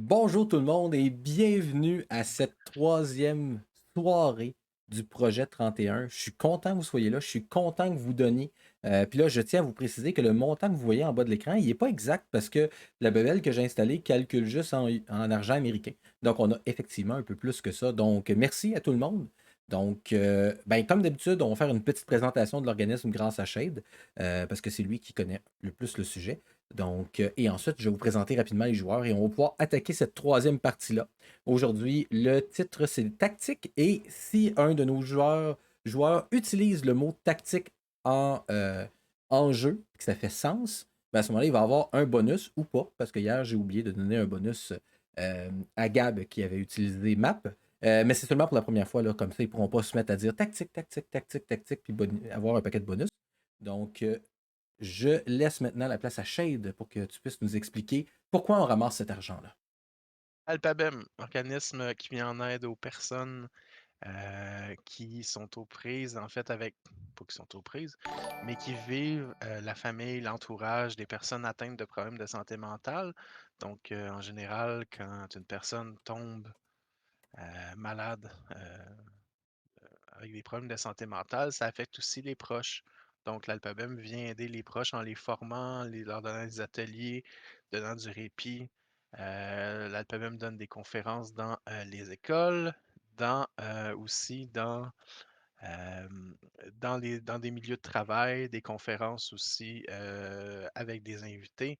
Bonjour tout le monde et bienvenue à cette troisième soirée du projet 31. Je suis content que vous soyez là, je suis content que vous donniez. Puis là, je tiens à vous préciser que le montant que vous voyez en bas de l'écran, il n'est pas exact parce que la bebelle que j'ai installée calcule juste en argent américain. Donc, on a effectivement un peu plus que ça. Donc, merci à tout le monde. Donc, ben, comme d'habitude, on va faire une petite présentation de l'organisme grâce à Shade, parce que c'est lui qui connaît le plus le sujet. Donc, et ensuite, je vais vous présenter rapidement les joueurs et on va pouvoir attaquer cette troisième partie-là. Aujourd'hui, le titre, c'est tactique. Et si un de nos joueurs utilise le mot tactique en jeu, que ça fait sens, ben à ce moment-là, il va avoir un bonus ou pas, parce que hier, j'ai oublié de donner un bonus à Gab qui avait utilisé map. Mais c'est seulement pour la première fois, là, comme ça, ils ne pourront pas se mettre à dire tactique, tactique, tactique, tactique, puis avoir un paquet de bonus. Donc, je laisse maintenant la place à Shade pour que tu puisses nous expliquer pourquoi on ramasse cet argent-là. Alpabem, organisme qui vient en aide aux personnes qui sont aux prises, en fait, avec, pas qui sont aux prises, mais qui vivent la famille, l'entourage des personnes atteintes de problèmes de santé mentale. Donc, en général, quand une personne tombe malade avec des problèmes de santé mentale, ça affecte aussi les proches. Donc, l'Alpabem vient aider les proches en les formant, leur donnant des ateliers, donnant du répit. L'Alpabem donne des conférences dans les écoles, aussi euh, dans des milieux de travail, des conférences aussi avec des invités.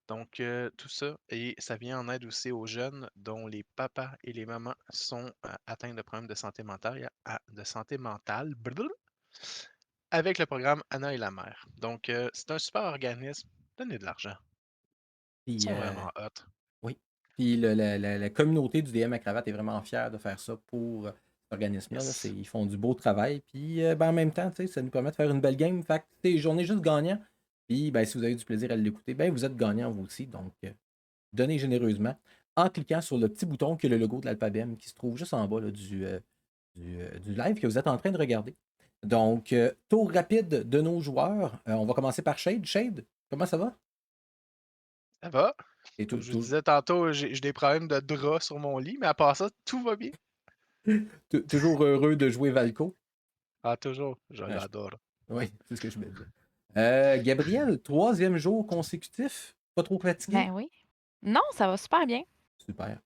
Donc, tout ça, et ça vient en aide aussi aux jeunes dont les papas et les mamans sont atteints de problèmes de santé mentale, blablabla, avec le programme Anna et la mère. Donc, c'est un super organisme. Donnez de l'argent. Ils Puis, sont vraiment hot. oui. Puis la communauté du DM à cravate est vraiment fière de faire ça pour cet organisme-là. Là. Yes. Ils font du beau travail. Puis ben, en même temps, ça nous permet de faire une belle game. Fait que c'est journée juste gagnant. Puis ben, si vous avez du plaisir à l'écouter, ben, vous êtes gagnant vous aussi. Donc, donnez généreusement en cliquant sur le petit bouton qui est le logo de l'Alphabem qui se trouve juste en bas là, du live que vous êtes en train de regarder. Donc, tour rapide de nos joueurs. On va commencer par Shade. Shade, comment ça va? Ça va. Et Comme je vous disais tantôt, j'ai des problèmes de draps sur mon lit, mais à part ça, tout va bien. toujours heureux de jouer Valco. Ah, toujours. Je Ah, l'adore. oui, c'est ce que je me disais. Gabriel, troisième jour consécutif. Pas trop fatigué? Ben oui. Non, ça va super bien. Super.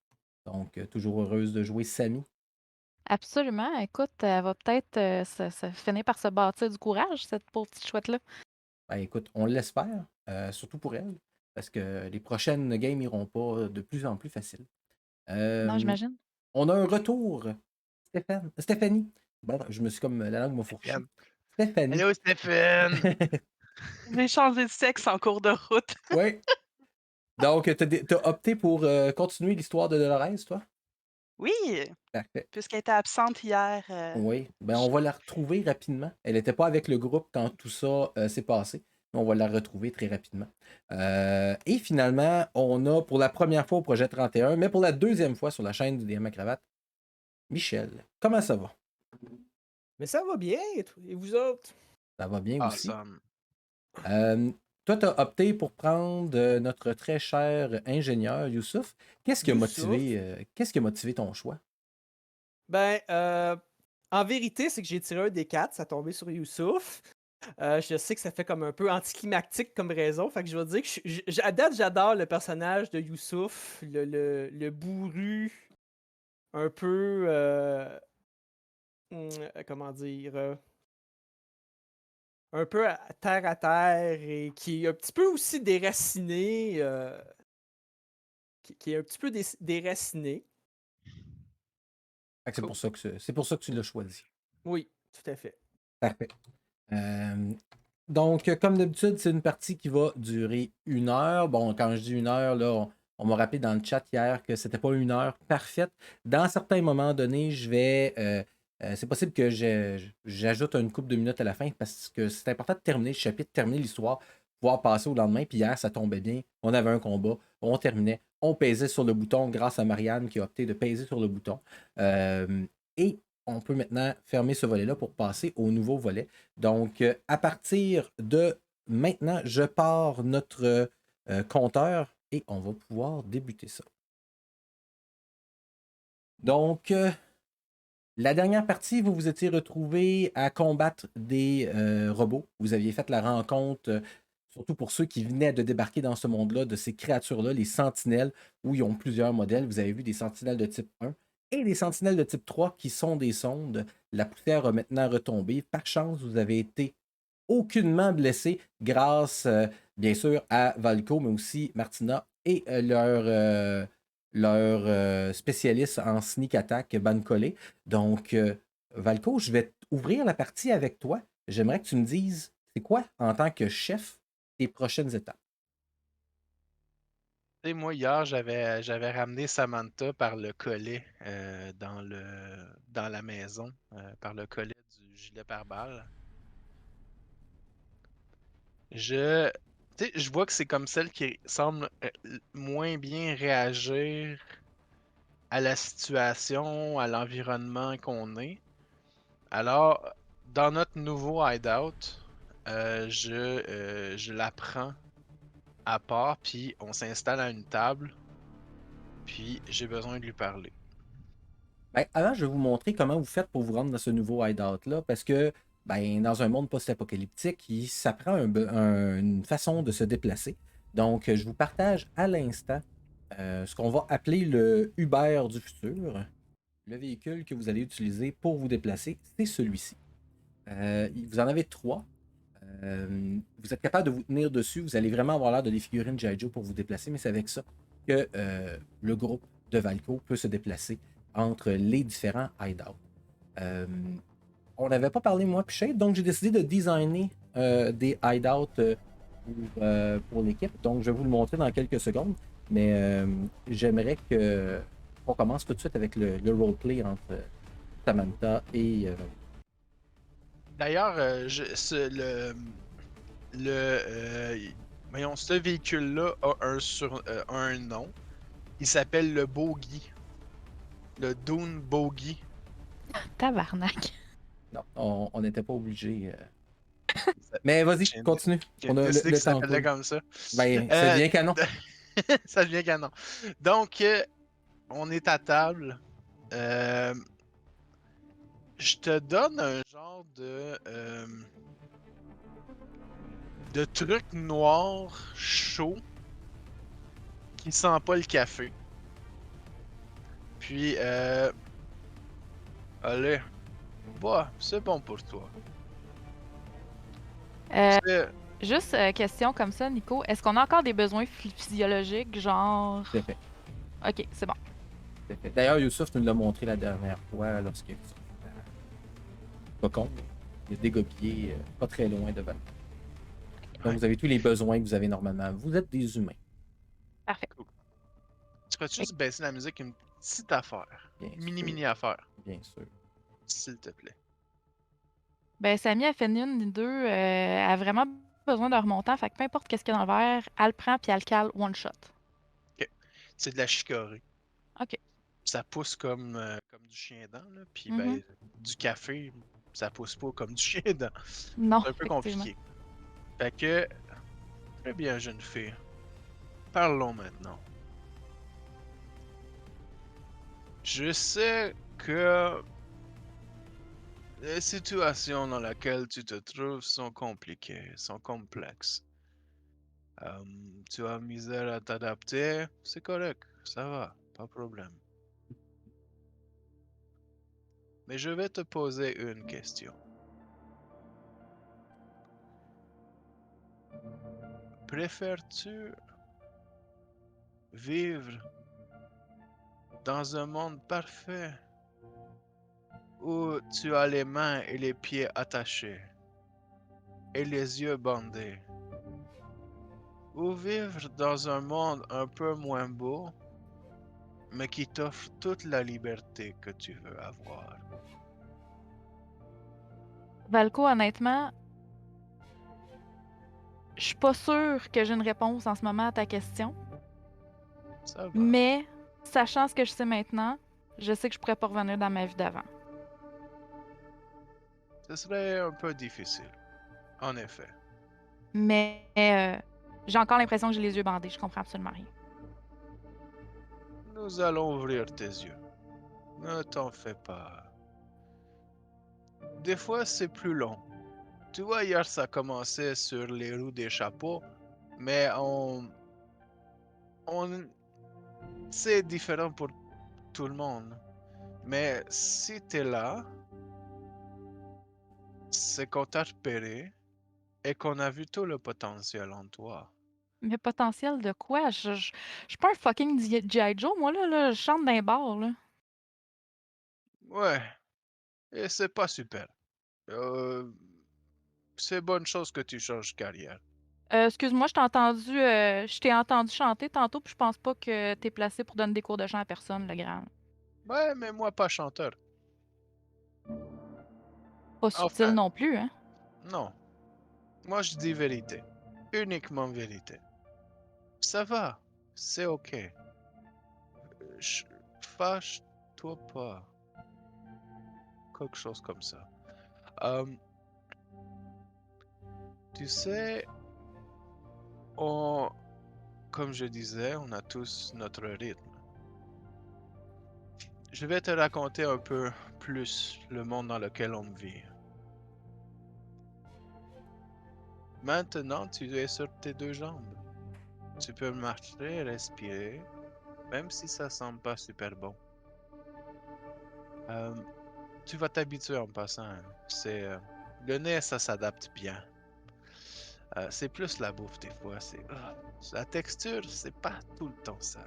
Donc, toujours heureuse de jouer Samy. Absolument. Écoute, elle va peut-être se finir par se bâtir du courage, cette pauvre petite chouette-là. Ben, écoute, on l'espère, surtout pour elle, parce que les prochaines games iront pas de plus en plus faciles. Non, Euh, j'imagine. on a un retour. Stéphanie. Bon, je me suis comme la langue m'a fourché. Stéphane. Stéphanie. Hello, Stéphane! J'ai changé de sexe en cours de route. Oui. Donc, t'as opté pour continuer l'histoire de Dolores, toi? Oui, Parfait. puisqu'elle était absente hier. Oui. Ben, on je- va la retrouver rapidement. Elle n'était pas avec le groupe quand tout ça s'est passé. Mais on va la retrouver très rapidement. Et finalement, on a pour la première fois au projet 31, mais pour la deuxième fois sur la chaîne du DM à Cravate, Michel. Comment ça va? Mais ça va bien, et vous autres? Ça va bien aussi. Awesome. Euh, toi, tu as opté pour prendre notre très cher ingénieur Youssouf. Youssouf? Qu'est-ce qui a motivé ton choix? Ben, en vérité, c'est que j'ai tiré un des quatre, ça tombé sur Youssouf. Je sais que ça fait comme un peu anticlimactique comme raison, fait que je vais dire que à date, j'adore le personnage de Youssouf, le bourru, un peu, comment dire, un peu à terre et qui est un petit peu aussi déraciné, qui est un petit peu déraciné. Fait que Cool. c'est pour ça que tu l'as choisi. Oui, tout à fait. Parfait. Euh, donc, comme d'habitude, c'est une partie qui va durer 1 heure. Bon, quand je dis 1 heure, là, on m'a rappelé dans le chat hier que c'était pas 1 heure parfaite. Dans certains moments donnés, c'est possible que j'ajoute une couple de minutes à la fin parce que c'est important de terminer le chapitre, terminer l'histoire, pouvoir passer au lendemain. Puis hier, ça tombait bien. On avait un combat, on terminait, on pesait sur le bouton grâce à Marianne qui a opté de peser sur le bouton. Et on peut maintenant fermer ce volet-là pour passer au nouveau volet. Donc, à partir de maintenant, je pars notre compteur et on va pouvoir débuter ça. Donc, la dernière partie, vous vous étiez retrouvés à combattre des robots. Vous aviez fait la rencontre, surtout pour ceux qui venaient de débarquer dans ce monde-là, de ces créatures-là, les sentinelles, où ils ont plusieurs modèles. Vous avez vu des sentinelles de type 1 et des sentinelles de type 3 qui sont des sondes. La poussière a maintenant retombé. Par chance, vous avez été aucunement blessé grâce, bien sûr, à Valco, mais aussi Martina et leur spécialiste en sneak attack, Bankole. Donc, Valco, je vais ouvrir la partie avec toi. J'aimerais que tu me dises, c'est quoi, en tant que chef, tes prochaines étapes? Tu sais, moi, hier, j'avais ramené Samantha par le collet dans la maison, par le collet du gilet pare-balles. Je, tu sais, je vois que c'est comme celle qui semble moins bien réagir à la situation, à l'environnement qu'on est. Alors, dans notre nouveau hideout, je la prends à part, puis on s'installe à une table, puis j'ai besoin de lui parler. Ben, avant, je vais vous montrer comment vous faites pour vous rendre dans ce nouveau hideout-là, parce que ben, dans un monde post-apocalyptique, ça prend une façon de se déplacer. Donc, je vous partage à l'instant ce qu'on va appeler le Uber du futur. Le véhicule que vous allez utiliser pour vous déplacer, c'est celui-ci. Vous en avez 3. Vous êtes capable de vous tenir dessus. Vous allez vraiment avoir l'air de des figurines G.I. Joe pour vous déplacer, mais c'est avec ça que le groupe de Valco peut se déplacer entre les différents hideouts. On n'avait pas parlé, moi, puis Shade, donc j'ai décidé de designer des hideouts pour l'équipe. Donc, je vais vous le montrer dans quelques secondes. Mais j'aimerais qu'on commence tout de suite avec le roleplay entre Samantha et D'ailleurs, voyons, ce véhicule-là a un nom. Il s'appelle le Bogie. Le Dune Bogie. Tabarnak. Non, on n'était pas obligé. Mais vas-y, J'ai continue. J'ai On a décidé le que ça temps. s'appelait comme ça. Ben, ça devient canon. Ça devient canon. Donc, on est à table. Euh, je te donne un genre de truc noir chaud qui sent pas le café. Puis, allez, bah, c'est bon pour toi. Euh, C'est- juste question comme ça, Nico. Est-ce qu'on a encore des besoins physiologiques, genre. C'est fait. Ok, c'est bon. C'est fait. D'ailleurs, Youssouf nous l'a montré la dernière fois lorsqu'il est pas con. Il a dégobillé pas très loin de Valco. Donc, Ouais. vous avez tous les besoins que vous avez normalement. Vous êtes des humains. Parfait. Tu peux juste baisser la musique une petite affaire. Bien Mini sûr. affaire, Bien sûr. s'il te plaît. Ben, Samy a fait ni une ni deux. Elle a vraiment besoin d'un remontant. Fait que peu importe qu'est-ce qu'il y a dans le verre, elle le prend puis elle le cale one shot. C'est de la chicorée. Ok. Ça pousse comme du chien-dent, là. Puis, Mhm. ben, du café, ça pousse pas comme du chien-dent. Non, C'est un peu effectivement. compliqué. Fait que, très bien, jeune fille. Parlons maintenant. Je sais que les situations dans lesquelles tu te trouves sont compliquées, sont complexes. Tu as misère à t'adapter, c'est correct, ça va, pas de problème. Mais je vais te poser une question. Préfères-tu vivre dans un monde parfait où tu as les mains et les pieds attachés et les yeux bandés, ou vivre dans un monde un peu moins beau, mais qui t'offre toute la liberté que tu veux avoir? Valco, honnêtement, je suis pas sûre que j'ai une réponse en ce moment à ta question. Ça va. Mais, sachant ce que je sais maintenant, je sais que je pourrais pas revenir dans ma vie d'avant. Ce serait un peu difficile, en effet. Mais j'ai encore l'impression que j'ai les yeux bandés. Je comprends absolument rien. Nous allons ouvrir tes yeux. Ne t'en fais pas. Des fois, c'est plus long. Tu vois, hier, ça commençait sur les roues des chapeaux, mais c'est différent pour tout le monde. Mais si t'es là, c'est qu'on t'a repéré et qu'on a vu tout le potentiel en toi. Mais potentiel de quoi? Je suis pas un fucking G.I. Joe, moi, là. Je chante dans les bars, là. Ouais, et c'est pas super. Euh, c'est bonne chose que tu changes carrière. Excuse-moi, je t'ai entendu chanter tantôt, puis je pense pas que t'es placé pour donner des cours de chant à personne, le grand. Ouais, mais moi pas chanteur. Pas subtil Enfin, non plus, hein? non. Moi je dis vérité. Uniquement vérité. Ça va, c'est ok. Ch- Fâche-toi pas. Quelque chose comme ça. Euh, tu sais, on, comme je disais, on a tous notre rythme. Je vais te raconter un peu plus le monde dans lequel on vit. Maintenant, tu es sur tes deux jambes. Tu peux marcher, respirer, même si ça semble pas super bon. Euh, tu vas t'habituer en passant, hein. Le nez, ça s'adapte bien. C'est plus la bouffe des fois. La texture, c'est pas tout le temps ça.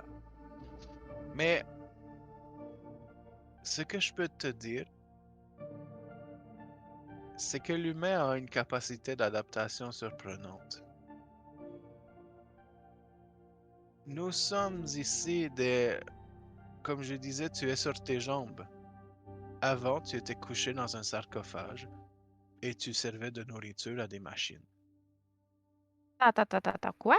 Mais ce que je peux te dire, c'est que l'humain a une capacité d'adaptation surprenante. Nous sommes ici comme je disais, tu es sur tes jambes. Avant, tu étais couché dans un sarcophage et tu servais de nourriture à des machines. Quoi?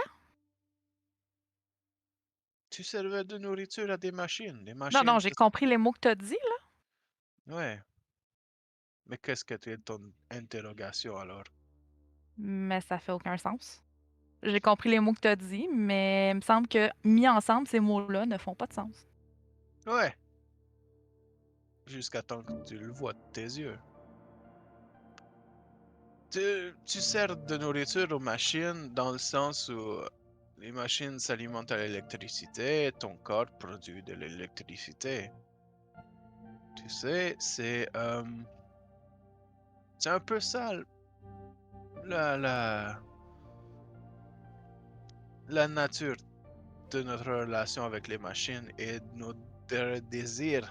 Tu servais de nourriture à des machines. Les Non, machines, non, j'ai compris les mots que t'as dit, là. ouais. Mais qu'est-ce que tu ton interrogation alors? Mais ça fait aucun sens. J'ai compris les mots que t'as dit, mais il me semble que mis ensemble, ces mots-là ne font pas de sens. Ouais, jusqu'à temps que tu le vois de tes yeux. Tu sers de nourriture aux machines dans le sens où les machines s'alimentent à l'électricité, ton corps produit de l'électricité. Tu sais, c'est un peu ça la, la, la nature de notre relation avec les machines et de notre désir.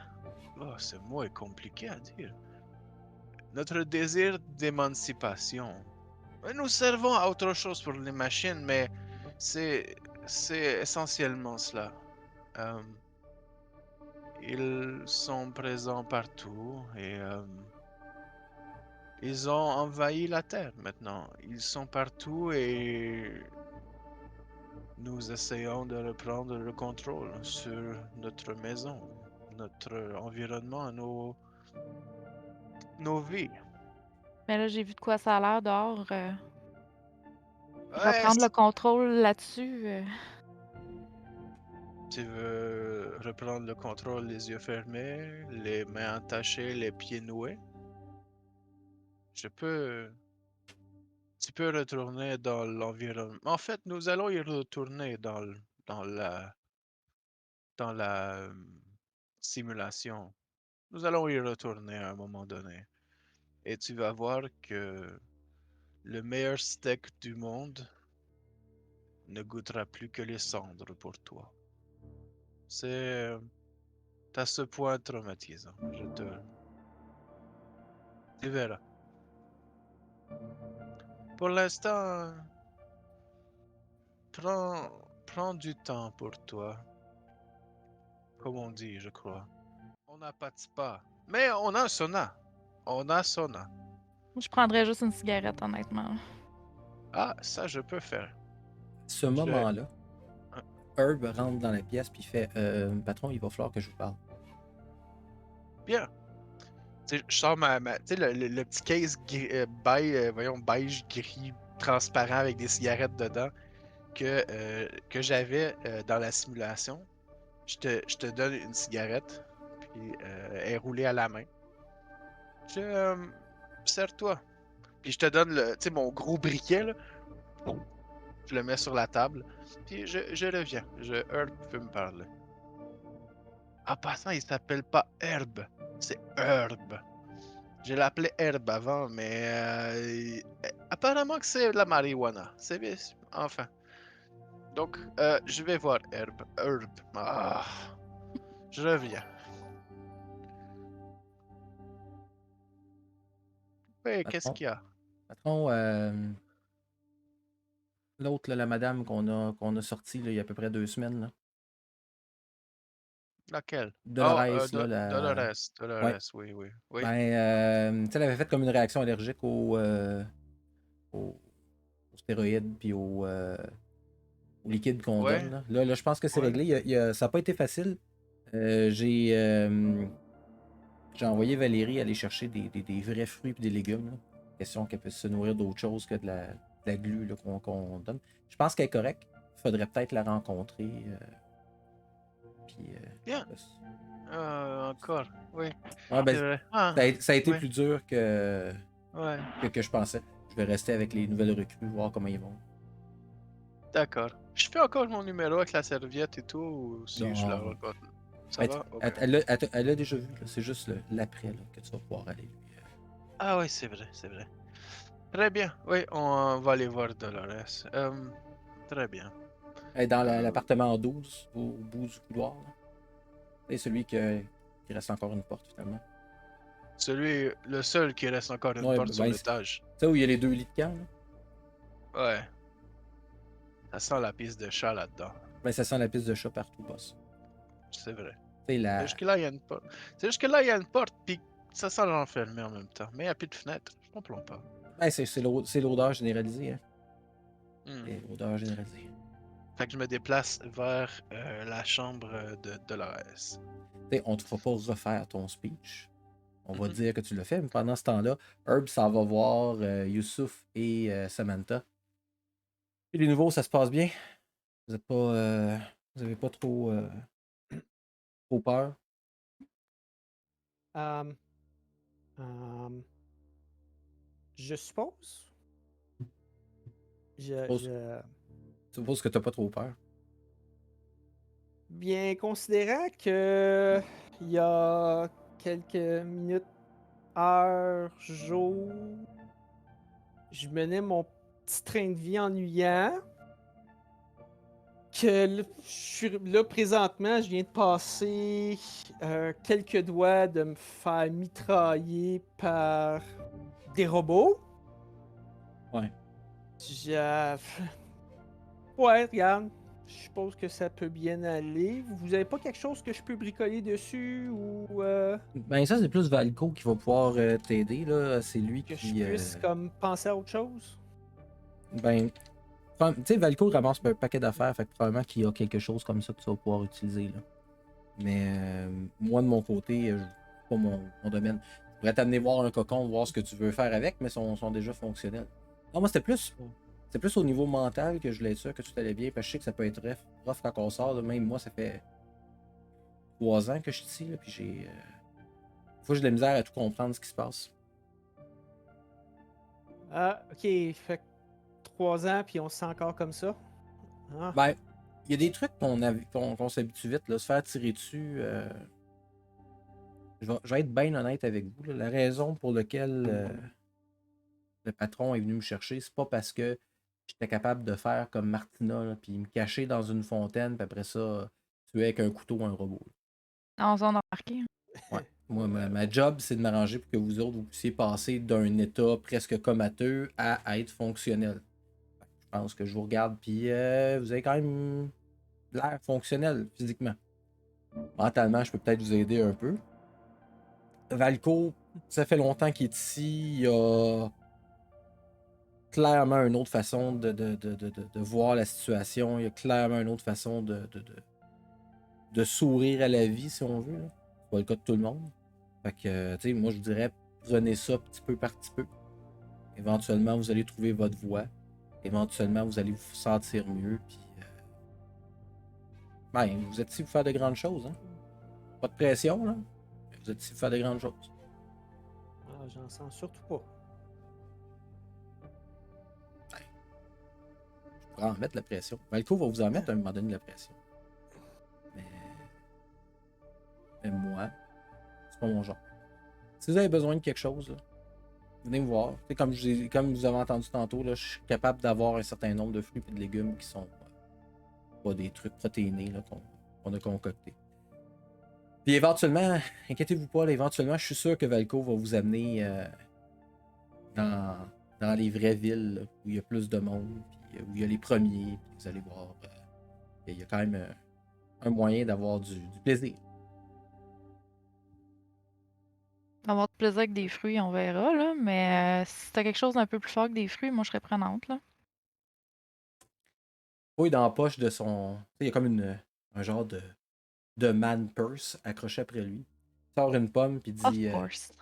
Oh, ce mot est compliqué à dire. Notre désir d'émancipation. Nous servons à autre chose pour les machines, mais c'est, c'est essentiellement cela. Euh, Ils sont présents partout et ils ont envahi la Terre maintenant. Ils sont partout et nous essayons de reprendre le contrôle sur notre maison, notre environnement, nos vies. Mais là, j'ai vu de quoi ça a l'air dehors. Ouais, Reprendre le contrôle là-dessus. tu veux reprendre le contrôle les yeux fermés, les mains attachées, les pieds noués? Je peux... Tu peux retourner dans l'environnement. En fait, nous allons y retourner dans la simulation. Nous allons y retourner à un moment donné. Et tu vas voir que le meilleur steak du monde ne goûtera plus que les cendres pour toi. C'est à ce point traumatisant. Tu verras. Pour l'instant, prends du temps pour toi. Comme on dit, je crois. On n'a pas de spa. Mais on a un sauna. On a sauna. Je prendrais juste une cigarette, honnêtement. Ah, ça, je peux faire. Ce moment-là, Herb rentre dans la pièce puis fait patron, il va falloir que je vous parle. Bien. Tu sais, je sors tu sais, le petit case beige, gris, transparent avec des cigarettes dedans que j'avais dans la simulation. Je te donne une cigarette. puis est roulée à la main. Serre-toi. Puis je te donne mon gros briquet, là. Je le mets sur la table. Puis je reviens. Herb peut me parler. En passant, il s'appelle pas Herb. C'est Herb. Je l'appelais Herb avant, mais apparemment que c'est de la marijuana. C'est bien. Enfin. Donc, je vais voir Herb. Herb. Ah. Je reviens. Oui, qu'est-ce Patron, qu'il y a? patron, l'autre, là, la madame qu'on a sortie là, il y a à peu près 2 semaines, là. Laquelle? Oh, Dolores, là, la... Dolores. Ouais. Dolores, oui, oui. Oui. Ben, tu sais, elle avait fait comme une réaction allergique aux stéroïdes puis au liquide qu'on Ouais, donne. Là, je pense que c'est ouais. réglé. Ça n'a pas été facile. J'ai envoyé Valérie aller chercher des vrais fruits et des légumes, là. Question qu'elle puisse se nourrir d'autre chose que de la glu là, qu'on donne. Je pense qu'elle est correcte. Il faudrait peut-être la rencontrer. Puis, Bien. Encore, oui. ouais, ben, C'est vrai. Ah, ça a été ouais, plus dur ouais. que je pensais. Je vais rester avec les nouvelles recrues, voir comment ils vont. D'accord. Je fais encore mon numéro avec la serviette et tout, ou si je la Non. regarde. Ça va? Ok. Elle l'a déjà vu. Là. C'est juste l'après là, que tu vas pouvoir aller. Ah oui, c'est vrai, c'est vrai. Très bien. Oui, on va aller voir Dolores. Très bien. Elle est dans Euh, l'appartement 12, au bout du couloir. Là. C'est celui qui reste encore une porte, finalement. le seul qui reste encore une Ouais, porte sur ben, l'étage. tu sais où il y a les 2 lits de camp, là? Ouais. Ça sent la piste de chat là-dedans. Ben, ça sent la piste de chat partout, boss. C'est vrai. Tu sais, la... Jusque-là, il y a une porte. C'est juste que là, il y a une porte, puis ça sent l'enfermer en même temps. Mais il n'y a plus de fenêtre. Je comprends pas. ben, c'est l'odeur généralisée. Hein. Hmm. C'est l'odeur généralisée. Fait que je me déplace vers la chambre de Dolores. Tu sais, on te fera pas refaire ton speech. On va Mhm. dire que tu l'as fait, mais pendant ce temps-là, Herb s'en va voir Youssouf et Samantha. Et les nouveaux, ça se passe bien? Vous êtes pas... vous avez pas trop peur? Euh, euh, je suppose. Je suppose que t'as pas trop peur. Bien considérant que il y a quelques minutes, heures, jours, je menais mon petit train de vie ennuyant. Que là, présentement, je viens de passer quelques doigts de me faire mitrailler par des robots. Ouais. Ouais, regarde. Je suppose que ça peut bien aller. Vous avez pas quelque chose que je peux bricoler dessus ou Ben ça, c'est plus Valco qui va pouvoir t'aider, là. C'est lui que je qui... puisse comme penser à autre chose? Ben, tu sais, Valco ramasse un paquet d'affaires, fait que probablement qu'il y a quelque chose comme ça que tu vas pouvoir utiliser, là. Mais moi, de mon côté, c'est pas mon domaine. Je pourrais t'amener voir un cocon, voir ce que tu veux faire avec, mais sont déjà fonctionnels. Non, moi, c'était plus au niveau mental que je voulais être sûr que tout allait bien, parce que je sais que ça peut être rough quand on sort, là. Même moi, ça fait 3 ans que je suis ici, là, puis j'ai... Des fois, j'ai de la misère à tout comprendre ce qui se passe. Ah, ok. Fait que 3 ans, puis on se sent encore comme ça. Ah. Ben, il y a des trucs qu'on s'habitue vite, là, se faire tirer dessus. Je vais être bien honnête avec vous, là. La raison pour laquelle le patron est venu me chercher, c'est pas parce que j'étais capable de faire comme Martina, là, puis me cacher dans une fontaine, puis après ça, tuer avec un couteau un robot. En zone embarquée. Ouais. Moi, ma job, c'est de m'arranger pour que vous autres, vous puissiez passer d'un état presque comateux à être fonctionnel. Je pense que je vous regarde, puis vous avez quand même l'air fonctionnel physiquement. Mentalement, je peux peut-être vous aider un peu. Valco, ça fait longtemps qu'il est ici. Il y a clairement une autre façon de voir la situation. Il y a clairement une autre façon de sourire à la vie, si on veut, là. C'est pas le cas de tout le monde. Fait que, tu sais, moi, je vous dirais, prenez ça petit peu par petit peu. Éventuellement, vous allez trouver votre voie. Éventuellement, vous allez vous sentir mieux. Puis, ben, vous êtes ici pour faire de grandes choses, hein. Pas de pression, là. Vous êtes ici pour faire des grandes choses. Ah, j'en sens surtout pas. Je pourrais en mettre la pression. Valco va vous en mettre à un moment donné de la pression. Mais moi, c'est pas mon genre. Si vous avez besoin de quelque chose, là, venez me voir. Comme vous avez entendu tantôt, là, je suis capable d'avoir un certain nombre de fruits et de légumes qui sont pas des trucs protéinés là, qu'on a concoctés. Puis éventuellement, inquiétez-vous pas, là, éventuellement, je suis sûr que Valco va vous amener dans les vraies villes là, où il y a plus de monde, puis où il y a les premiers, puis vous allez voir, il y a quand même un moyen d'avoir du plaisir. Avoir du plaisir avec des fruits, on verra, là. Mais si t'as quelque chose d'un peu plus fort que des fruits, moi, je serais prenante, là. Fouille dans la poche de son. Tu sais, il y a comme un genre de man purse accroché après lui. Il sort une pomme, puis Of dit course.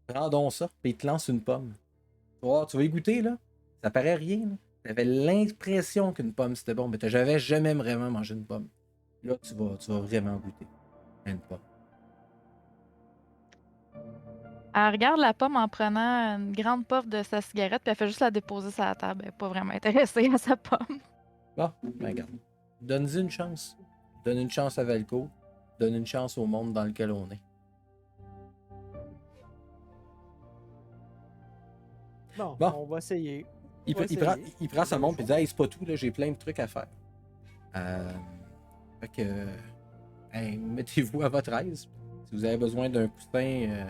prends donc ça, puis il te lance une pomme. Tu vas y goûter, là. Ça paraît rien, là. T'avais l'impression qu'une pomme c'était bon, mais j'avais jamais vraiment mangé une pomme. Là, tu vas vraiment goûter à une pomme. Elle regarde la pomme en prenant une grande puff de sa cigarette, puis elle fait juste la déposer sur la table. Elle est pas vraiment intéressée à sa pomme. Bon, ben regarde. Donne-y une chance. Donne une chance à Valco. Donne une chance au monde dans lequel on est. Bon, Bon. on va essayer. Il On va prend essayer. sa montre et dit hey, c'est pas tout, là, j'ai plein de trucs à faire. Fait que. Hey, mettez-vous à votre aise. Si vous avez besoin d'un coussin,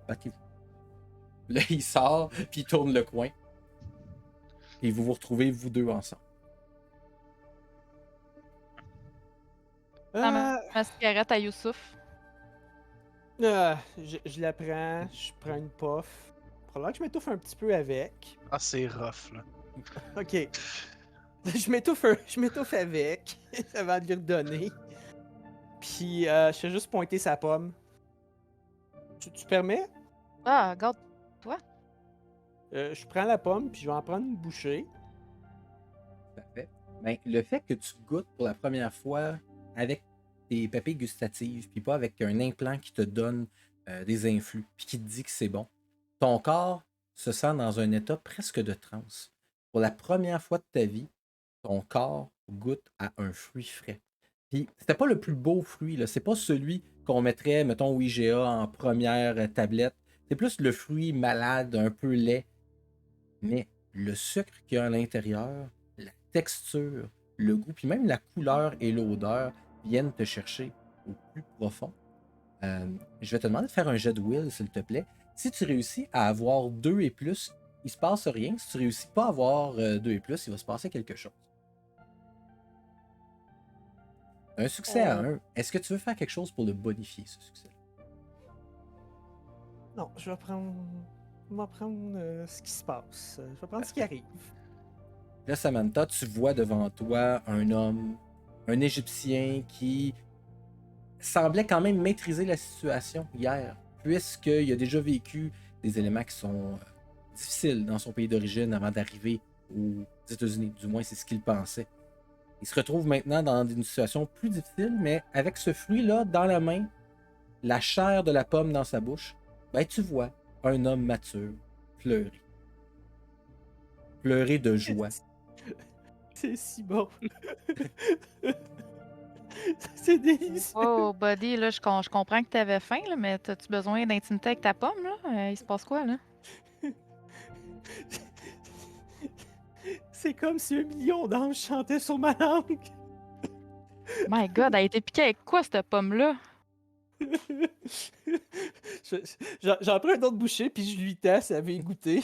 battez-vous. Là, il sort, puis il tourne le coin. Et vous vous retrouvez, vous deux, ensemble. Dans ma cigarette à Youssouf. Je la prends, je prends une puff. Probablement que je m'étouffe un petit peu avec. Ah, c'est rough, là. Ok. Je m'étouffe avec avant de lui redonner. Puis je fais juste pointer sa pomme. Tu permets? Ah, regarde. Je prends la pomme, puis je vais en prendre une bouchée. Parfait. Ben, le fait que tu goûtes pour la première fois avec tes papilles gustatives, puis pas avec un implant qui te donne des influx, puis qui te dit que c'est bon, ton corps se sent dans un état presque de transe. Pour la première fois de ta vie, ton corps goûte à un fruit frais. Puis c'était pas le plus beau fruit, là. C'est pas celui qu'on mettrait, mettons, au IGA en première tablette. C'est plus le fruit malade, un peu laid. Mais le sucre qu'il y a à l'intérieur, la texture, le goût, puis même la couleur et l'odeur viennent te chercher au plus profond. Je vais te demander de faire un jet de will, s'il te plaît. Si tu réussis à avoir 2 et plus, il se passe rien. Si tu réussis pas à avoir 2 et plus, il va se passer quelque chose. Un succès à 1. Est-ce que tu veux faire quelque chose pour le bonifier, ce succès? Non, je vais prendre ce qui se passe. Je vais prendre ce qui arrive. Là, Samantha, tu vois devant toi un homme, un Égyptien qui semblait quand même maîtriser la situation hier, puisqu'il a déjà vécu des éléments qui sont difficiles dans son pays d'origine avant d'arriver aux États-Unis. Du moins, c'est ce qu'il pensait. Il se retrouve maintenant dans une situation plus difficile, mais avec ce fruit-là dans la main, la chair de la pomme dans sa bouche, ben tu vois un homme mature pleurer. Pleurer de joie. C'est si bon. C'est délicieux. Oh, buddy, là, je comprends que t'avais faim, là, mais t'as-tu besoin d'intimité avec ta pomme, là? Il se passe quoi, là? C'est comme si 1 million d'anges chantaient sur ma langue. My God, elle a été piquée avec quoi, cette pomme-là? J'en prends un autre bouchée, puis je lui teste, elle avait goûté.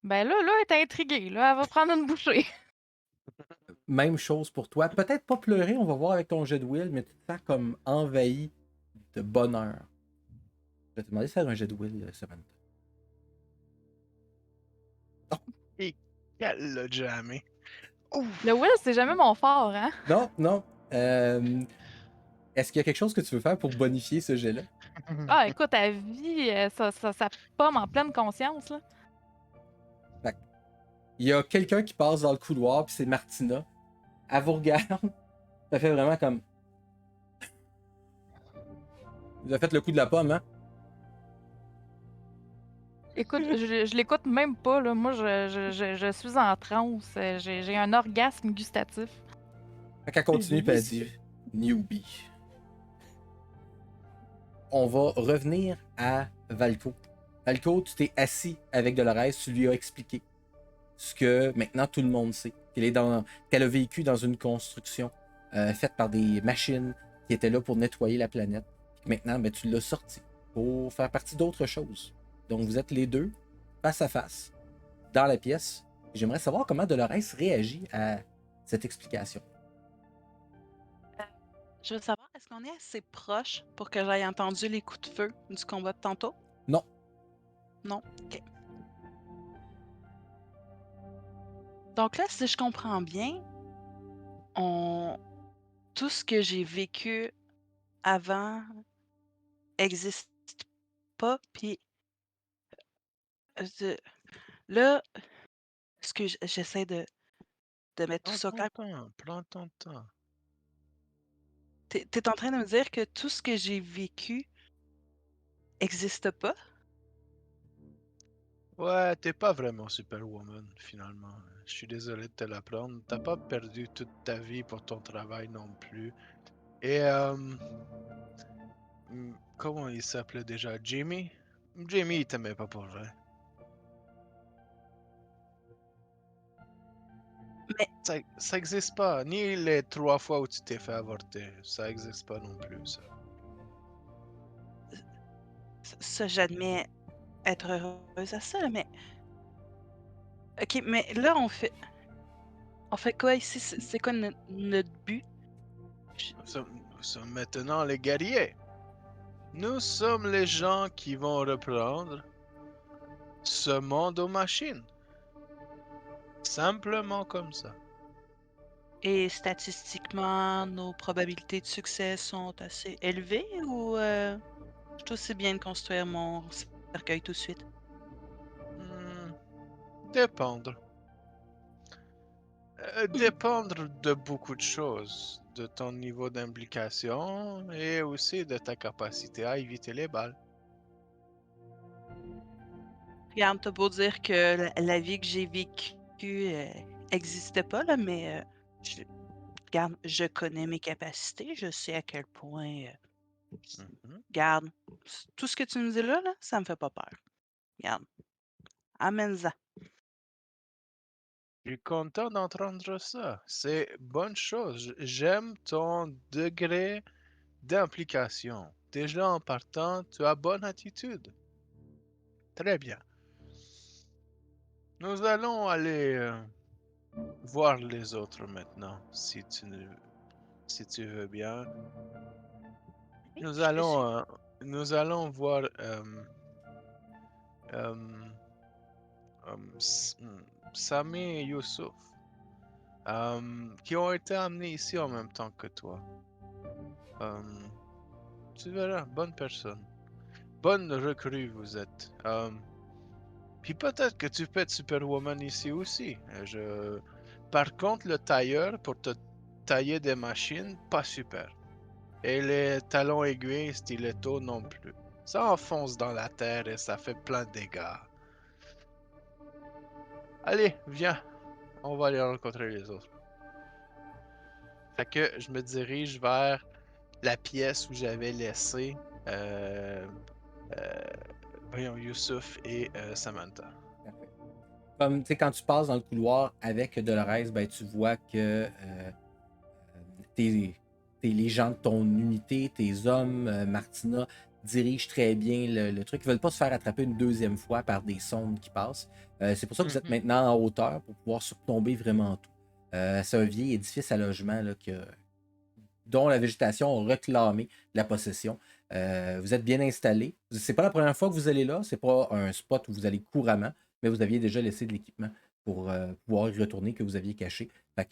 Ben là, elle est intriguée, là. Elle va prendre une bouchée. Même chose pour toi. Peut-être pas pleurer, on va voir avec ton jet de will, mais tu te sens comme envahi de bonheur. Je vais te demander de faire un jet de will, Samantha. Et qu'elle l'a jamais. Ouf! Le Will, c'est jamais mon fort, hein? Non, non. Est-ce qu'il y a quelque chose que tu veux faire pour bonifier ce jet-là? Ah, écoute, elle vit sa pomme en pleine conscience, là. Il y a quelqu'un qui passe dans le couloir, puis c'est Martina. Elle vous regarde. Ça fait vraiment comme. Vous avez fait le coup de la pomme, hein? Écoute, je l'écoute même pas, là. Moi, je suis en transe. J'ai un orgasme gustatif. Fait qu'elle continue et elle dit newbie. On va revenir à Valco. Valco, tu t'es assis avec Dolores, tu lui as expliqué ce que maintenant tout le monde sait. Qu'elle a vécu dans une construction faite par des machines qui étaient là pour nettoyer la planète. Maintenant, ben, tu l'as sorti pour faire partie d'autre chose. Donc vous êtes les deux, face à face, dans la pièce. J'aimerais savoir comment Dolores réagit à cette explication. Je veux savoir, est-ce qu'on est assez proche pour que j'aille entendu les coups de feu du combat de tantôt? Non. Non? OK. Donc là, si je comprends bien, tout ce que j'ai vécu avant existe pas, puis euh, là, ce que j'essaie de mettre tout Prends ça au ton clair. temps, prends ton temps. T'es en train de me dire que tout ce que j'ai vécu existe pas? Ouais, t'es pas vraiment Superwoman, finalement. Je suis désolé de te l'apprendre. T'as pas perdu toute ta vie pour ton travail non plus. Et, comment il s'appelait déjà? Jamie? Jamie, il t'aimait pas pour vrai. Mais Ça existe pas. Ni les 3 fois où tu t'es fait avorter. Ça existe pas non plus, ça. ça, j'admets être heureuse à ça, mais... OK, mais là, on fait quoi ici? C'est quoi notre but? Je- Nous sommes maintenant les guerriers. Nous sommes les gens qui vont reprendre ce monde aux machines. Simplement comme ça. Et statistiquement, nos probabilités de succès sont assez élevées ou je suis aussi bien de construire mon cercueil tout de suite? Hmm, dépendre. Dépendre de beaucoup de choses. De ton niveau d'implication et aussi de ta capacité à éviter les balles. Regarde, t'as beau dire que la vie que j'ai vécue existait pas, là, mais regarde, je connais mes capacités, je sais à quel point. Mhm. Regarde, tout ce que tu me dis là, ça me fait pas peur. Regarde, amène-en. Je suis content d'entendre ça. C'est bonne chose. J'aime ton degré d'implication. Déjà en partant, tu as bonne attitude. Très bien. Nous allons aller voir les autres maintenant, si tu veux bien. Oui, Nous je te suis. allons, nous allons voir euh, Sami et Youssouf, qui ont été amenés ici en même temps que toi. Euh, Tu verras, bonne personne. Bonne recrue vous êtes. Puis peut-être que tu peux être Superwoman ici aussi. Par contre, le tailleur pour te tailler des machines, pas super. Et les talons aiguilles, stiletto non plus. Ça enfonce dans la terre et ça fait plein de dégâts. Allez, viens, on va aller rencontrer les autres. Fait que je me dirige vers la pièce où j'avais laissé euh, euh, voyons, Youssouf et Samantha. Parfait. Comme tu sais, quand tu passes dans le couloir avec Dolores, ben, tu vois que les gens de ton unité, tes hommes, Martina, dirigent très bien le truc. Ils ne veulent pas se faire attraper une deuxième fois par des sondes qui passent. C'est pour ça que vous êtes Mhm. maintenant en hauteur pour pouvoir surplomber vraiment tout. C'est un vieil édifice à logement là, dont la végétation a réclamé la possession. Vous êtes bien installé. C'est pas la première fois que vous allez là. C'est pas un spot où vous allez couramment, mais vous aviez déjà laissé de l'équipement pour pouvoir y retourner que vous aviez caché. Fait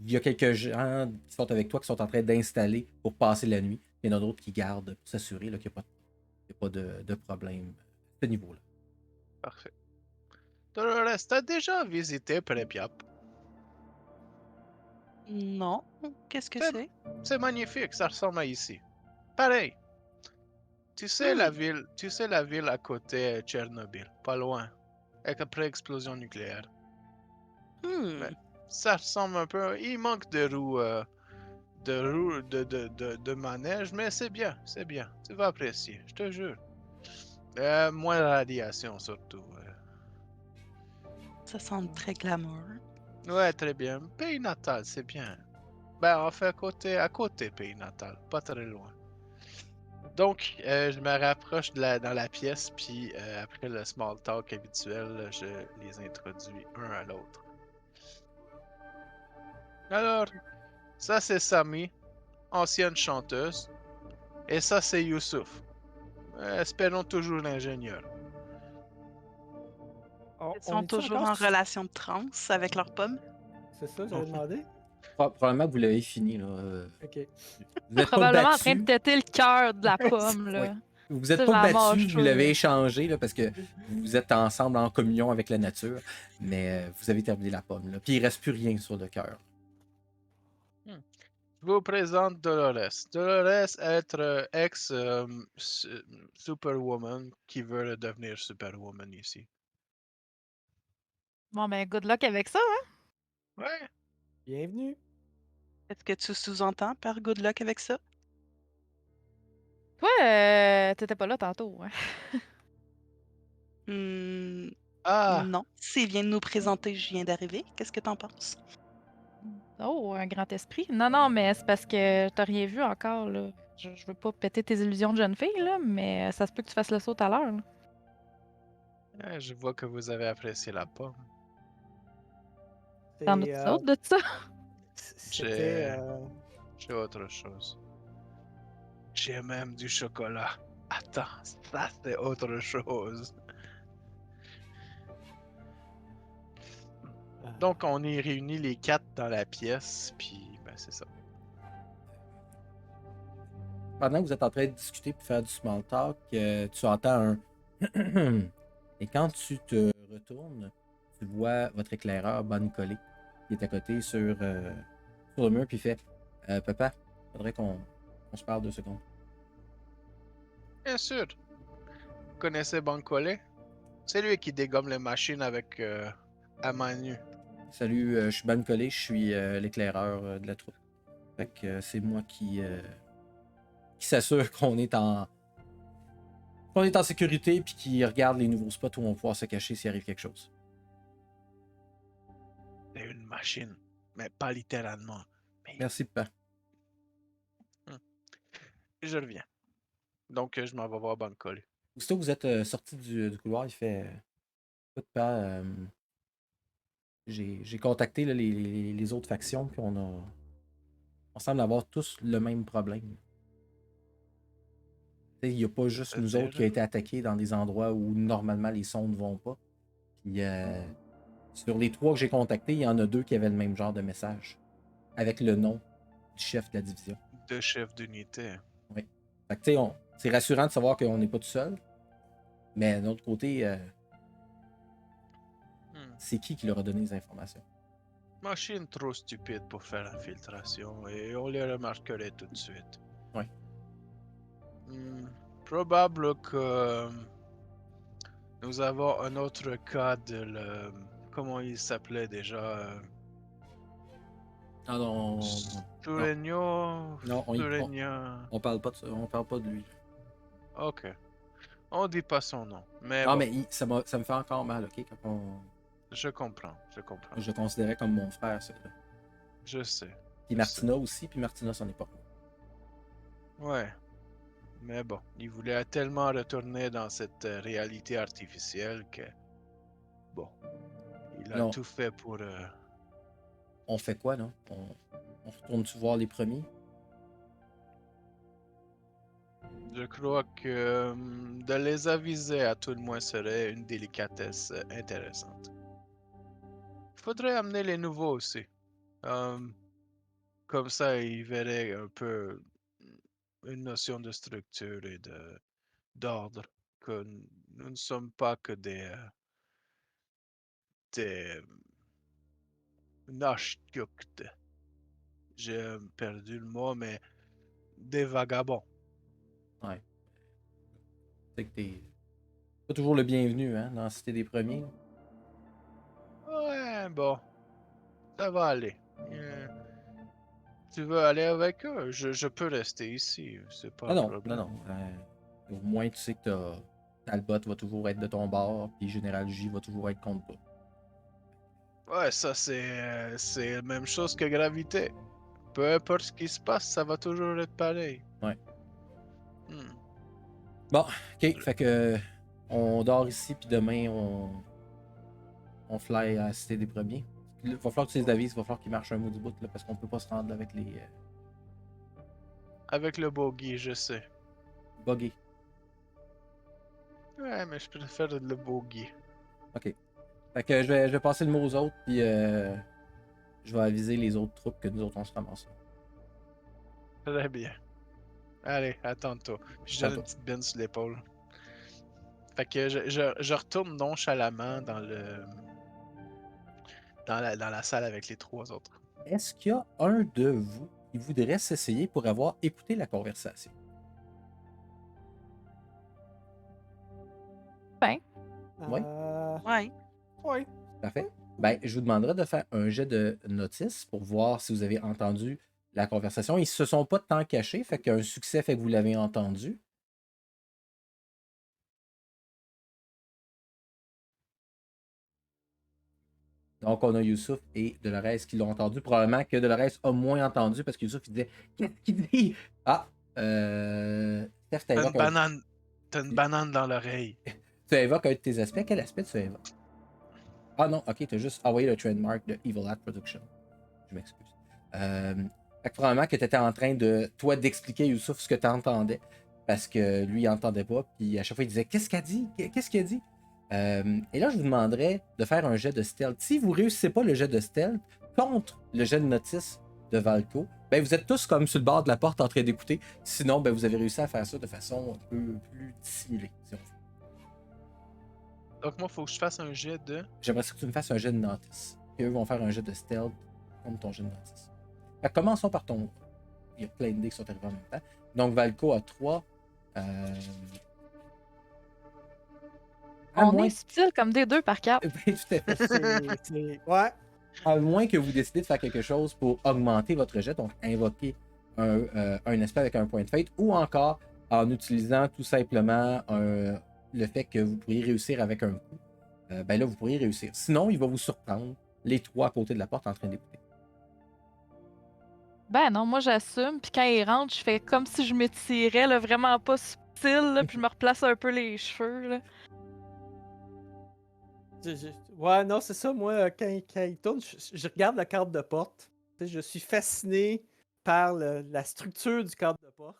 il y a quelques gens qui sont avec toi qui sont en train d'installer pour passer la nuit. Il y en a d'autres qui gardent pour s'assurer là, qu'il n'y a pas de problème à ce niveau-là. Parfait. Dolores, t'as déjà visité Prepyap? Non, qu'est-ce que C'est c'est? c'est magnifique, ça ressemble à ici. Pareil. Tu sais la ville à côté Tchernobyl, pas loin, après explosion nucléaire. Mais ça ressemble un peu. Il manque de roues, de manège, mais c'est bien, c'est bien. Tu vas apprécier, je te jure. Moins de radiation surtout. Ça semble très glamour. Ouais, très bien. Pays natal, c'est bien. Ben, on fait à côté pays natal, pas très loin. Donc, je me rapproche dans la pièce, puis après le small talk habituel, je les introduis un à l'autre. Alors, ça c'est Sami, ancienne chanteuse, et ça c'est Youssouf. Espérons toujours l'ingénieur. Ils sont est-tu toujours encore en relation de trans avec leurs pommes. C'est ça, j'avais demandé? Probablement que vous l'avez fini, là. Ok. Vous n'êtes pas Probablement en train de battu. têter le cœur de la pomme, Oui. là. Vous n'êtes Ça, pas je la battu, mange, vous l'avez là. échangé, là, parce que vous êtes ensemble en communion avec la nature, mais vous avez terminé la pomme, là. Puis il reste plus rien sur le cœur. Je vous présente Dolores. Dolores est ex-Superwoman qui veut devenir Superwoman ici. Bon, ben, good luck avec ça, hein? Ouais. Bienvenue. Est-ce que tu sous-entends par good luck avec ça? Toi, t'étais pas là tantôt, hein? Ah, Non. S'il vient de nous présenter, je viens d'arriver. Qu'est-ce que t'en penses? Oh, un grand esprit. Non, non, mais c'est parce que t'as rien vu encore, là. Je veux pas péter tes illusions de jeune fille, là, mais ça se peut que tu fasses le saut tout à l'heure, là. je vois que vous avez apprécié la pomme. T'en C'est, as-tu d'autres de ça? C'était. J'ai autre chose. J'ai même du chocolat. Attends, ça c'est autre chose. Donc on est réunis les quatre dans la pièce, puis ben c'est ça. Pendant que vous êtes en train de discuter et faire du small talk, tu entends un et quand tu te retournes, tu vois votre éclaireur Bonne Collée qui est à côté sur le mur puis il fait Papa, faudrait qu'on se parle 2 secondes. Bien sûr. Vous connaissez Bancolé? C'est lui qui dégomme les machines avec à main nue. Salut, je suis Bonne Collée, je suis l'éclaireur de la troupe. Fait que c'est moi qui s'assure qu'on est en sécurité puis qui regarde les nouveaux spots où on va pouvoir se cacher s'il arrive quelque chose. C'est une machine, mais pas littéralement. Mais Merci, Papa. je reviens. Donc je m'en vais voir Bancolé. Aussitôt que vous êtes sorti du couloir, il fait Écoute, Papa, j'ai contacté là, les autres factions, puis on semble avoir tous le même problème. Il n'y a pas juste nous autres qui ont été attaqués dans des endroits où normalement les sondes ne vont pas. Puis sur les 3 que j'ai contactés, il y en a 2 qui avaient le même genre de message, avec le nom du chef de la division. Deux chefs d'unité. Oui. Fait que tu sais, c'est rassurant de savoir qu'on n'est pas tout seul. Mais d'un autre côté, c'est qui leur a donné les informations? Machine trop stupide pour faire l'infiltration et on les remarquerait tout de suite. Oui. Probable que nous avons un autre cas de le... Comment il s'appelait déjà? Ah non. Touregno? Non, Touregna. on parle pas de ça, on parle pas de lui. Ok. On dit pas son nom. Mais Non, bon, mais ça me fait encore mal, ok? je comprends, je comprends. Je le considérais comme mon frère, ça. Je sais. Puis Martina aussi, puis Martina, c'en est pas. Ouais. Mais bon, il voulait tellement retourner dans cette réalité artificielle que... Bon. Il a Non. tout fait pour... On fait quoi, non? On retourne-tu voir les premiers? Je crois que de les aviser à tout le moins serait une délicatesse intéressante. Il faudrait amener les nouveaux aussi. Comme ça, ils verraient un peu une notion de structure et d'ordre. Que nous ne sommes pas que des Nashtyukt. J'ai perdu le mot, mais des vagabonds. Ouais. sais que t'es pas toujours le bienvenu, hein, dans la Cité des Premiers. Ouais, bon, ça va aller. Tu veux aller avec eux? Je peux rester ici, c'est pas Ah un non, non, problème. non. Au moins, tu sais que Talbot va toujours être de ton bord, puis Général J va toujours être contre toi. Ouais, ça c'est la même chose que gravité. Peu importe ce qui se passe, ça va toujours être pareil. Ouais. Hmm. Bon, ok, fait que on dort ici, puis demain, on fly à la Cité des Premiers. Il va falloir que tu les avises, il va falloir qu'ils marchent un mot du bout, là, parce qu'on peut pas se rendre là avec les Avec le bogey, je sais. buggés. Ouais, mais je préfère le bogey. Ok. Fait que je vais passer le mot aux autres, puis je vais aviser les autres troupes que nous autres on se ramasse. Très bien. Allez, attends-toi. Puis je donne une Tantôt. petite bine sur l'épaule. Fait que je retourne nonchalamment dans la salle avec les trois autres. Est-ce qu'il y a un de vous qui voudrait s'essayer pour avoir écouté la conversation? Ouais. Ouais. Ouais. Parfait. Ben, je vous demanderai de faire un jet de notice pour voir si vous avez entendu la conversation. Ils se sont pas tant cachés, fait qu'un succès fait que vous l'avez entendu. Donc, on a Youssouf et Dolores qui l'ont entendu. Probablement que Dolores a moins entendu parce que Youssouf il disait qu'est-ce qu'il dit? Ah, Steph, T'as une banane. T'as une banane dans l'oreille. tu invoques un de tes aspects. Quel aspect tu invoques? Ah non, ok, tu as juste envoyé le trademark de Evil Hat Production. Je m'excuse. Fait que probablement que tu étais en train de, toi, d'expliquer à Youssouf ce que tu entendais. Parce que lui, il entendait pas. Puis à chaque fois, il disait qu'est-ce qu'elle dit? Qu'est-ce qu'il a dit? Et là, je vous demanderais de faire un jet de stealth. Si vous réussissez pas le jet de stealth contre le jet de notice de Valco, ben vous êtes tous comme sur le bord de la porte en train d'écouter. Sinon, ben vous avez réussi à faire ça de façon un peu plus dissimulée, si on veut. Donc moi, faut que je fasse un jet de. J'aimerais que tu me fasses un jet de notice. Et eux vont faire un jet de stealth contre ton jet de notice. Fait que commençons par ton. Il y a plein de dés qui sont arrivés en même temps. Donc Valco a 3. À On moins. est subtil comme des deux par quatre. Oui, tout à fait. Ouais. À moins que vous décidez de faire quelque chose pour augmenter votre jet, donc invoquer un aspect avec un point de fate, ou encore en utilisant tout simplement le fait que vous pourriez réussir avec un coup. Ben là, vous pourriez réussir. Sinon, il va vous surprendre les trois à côté de la porte en train d'écouter. Ben non, moi j'assume, puis quand il rentre, je fais comme si je m'étirais, là, vraiment pas subtil, là, puis je me replace un peu les cheveux, là. Ouais, non, c'est ça. Moi, quand il tourne, je regarde la carte de porte. Tu sais, je suis fasciné par la structure du cadre de porte.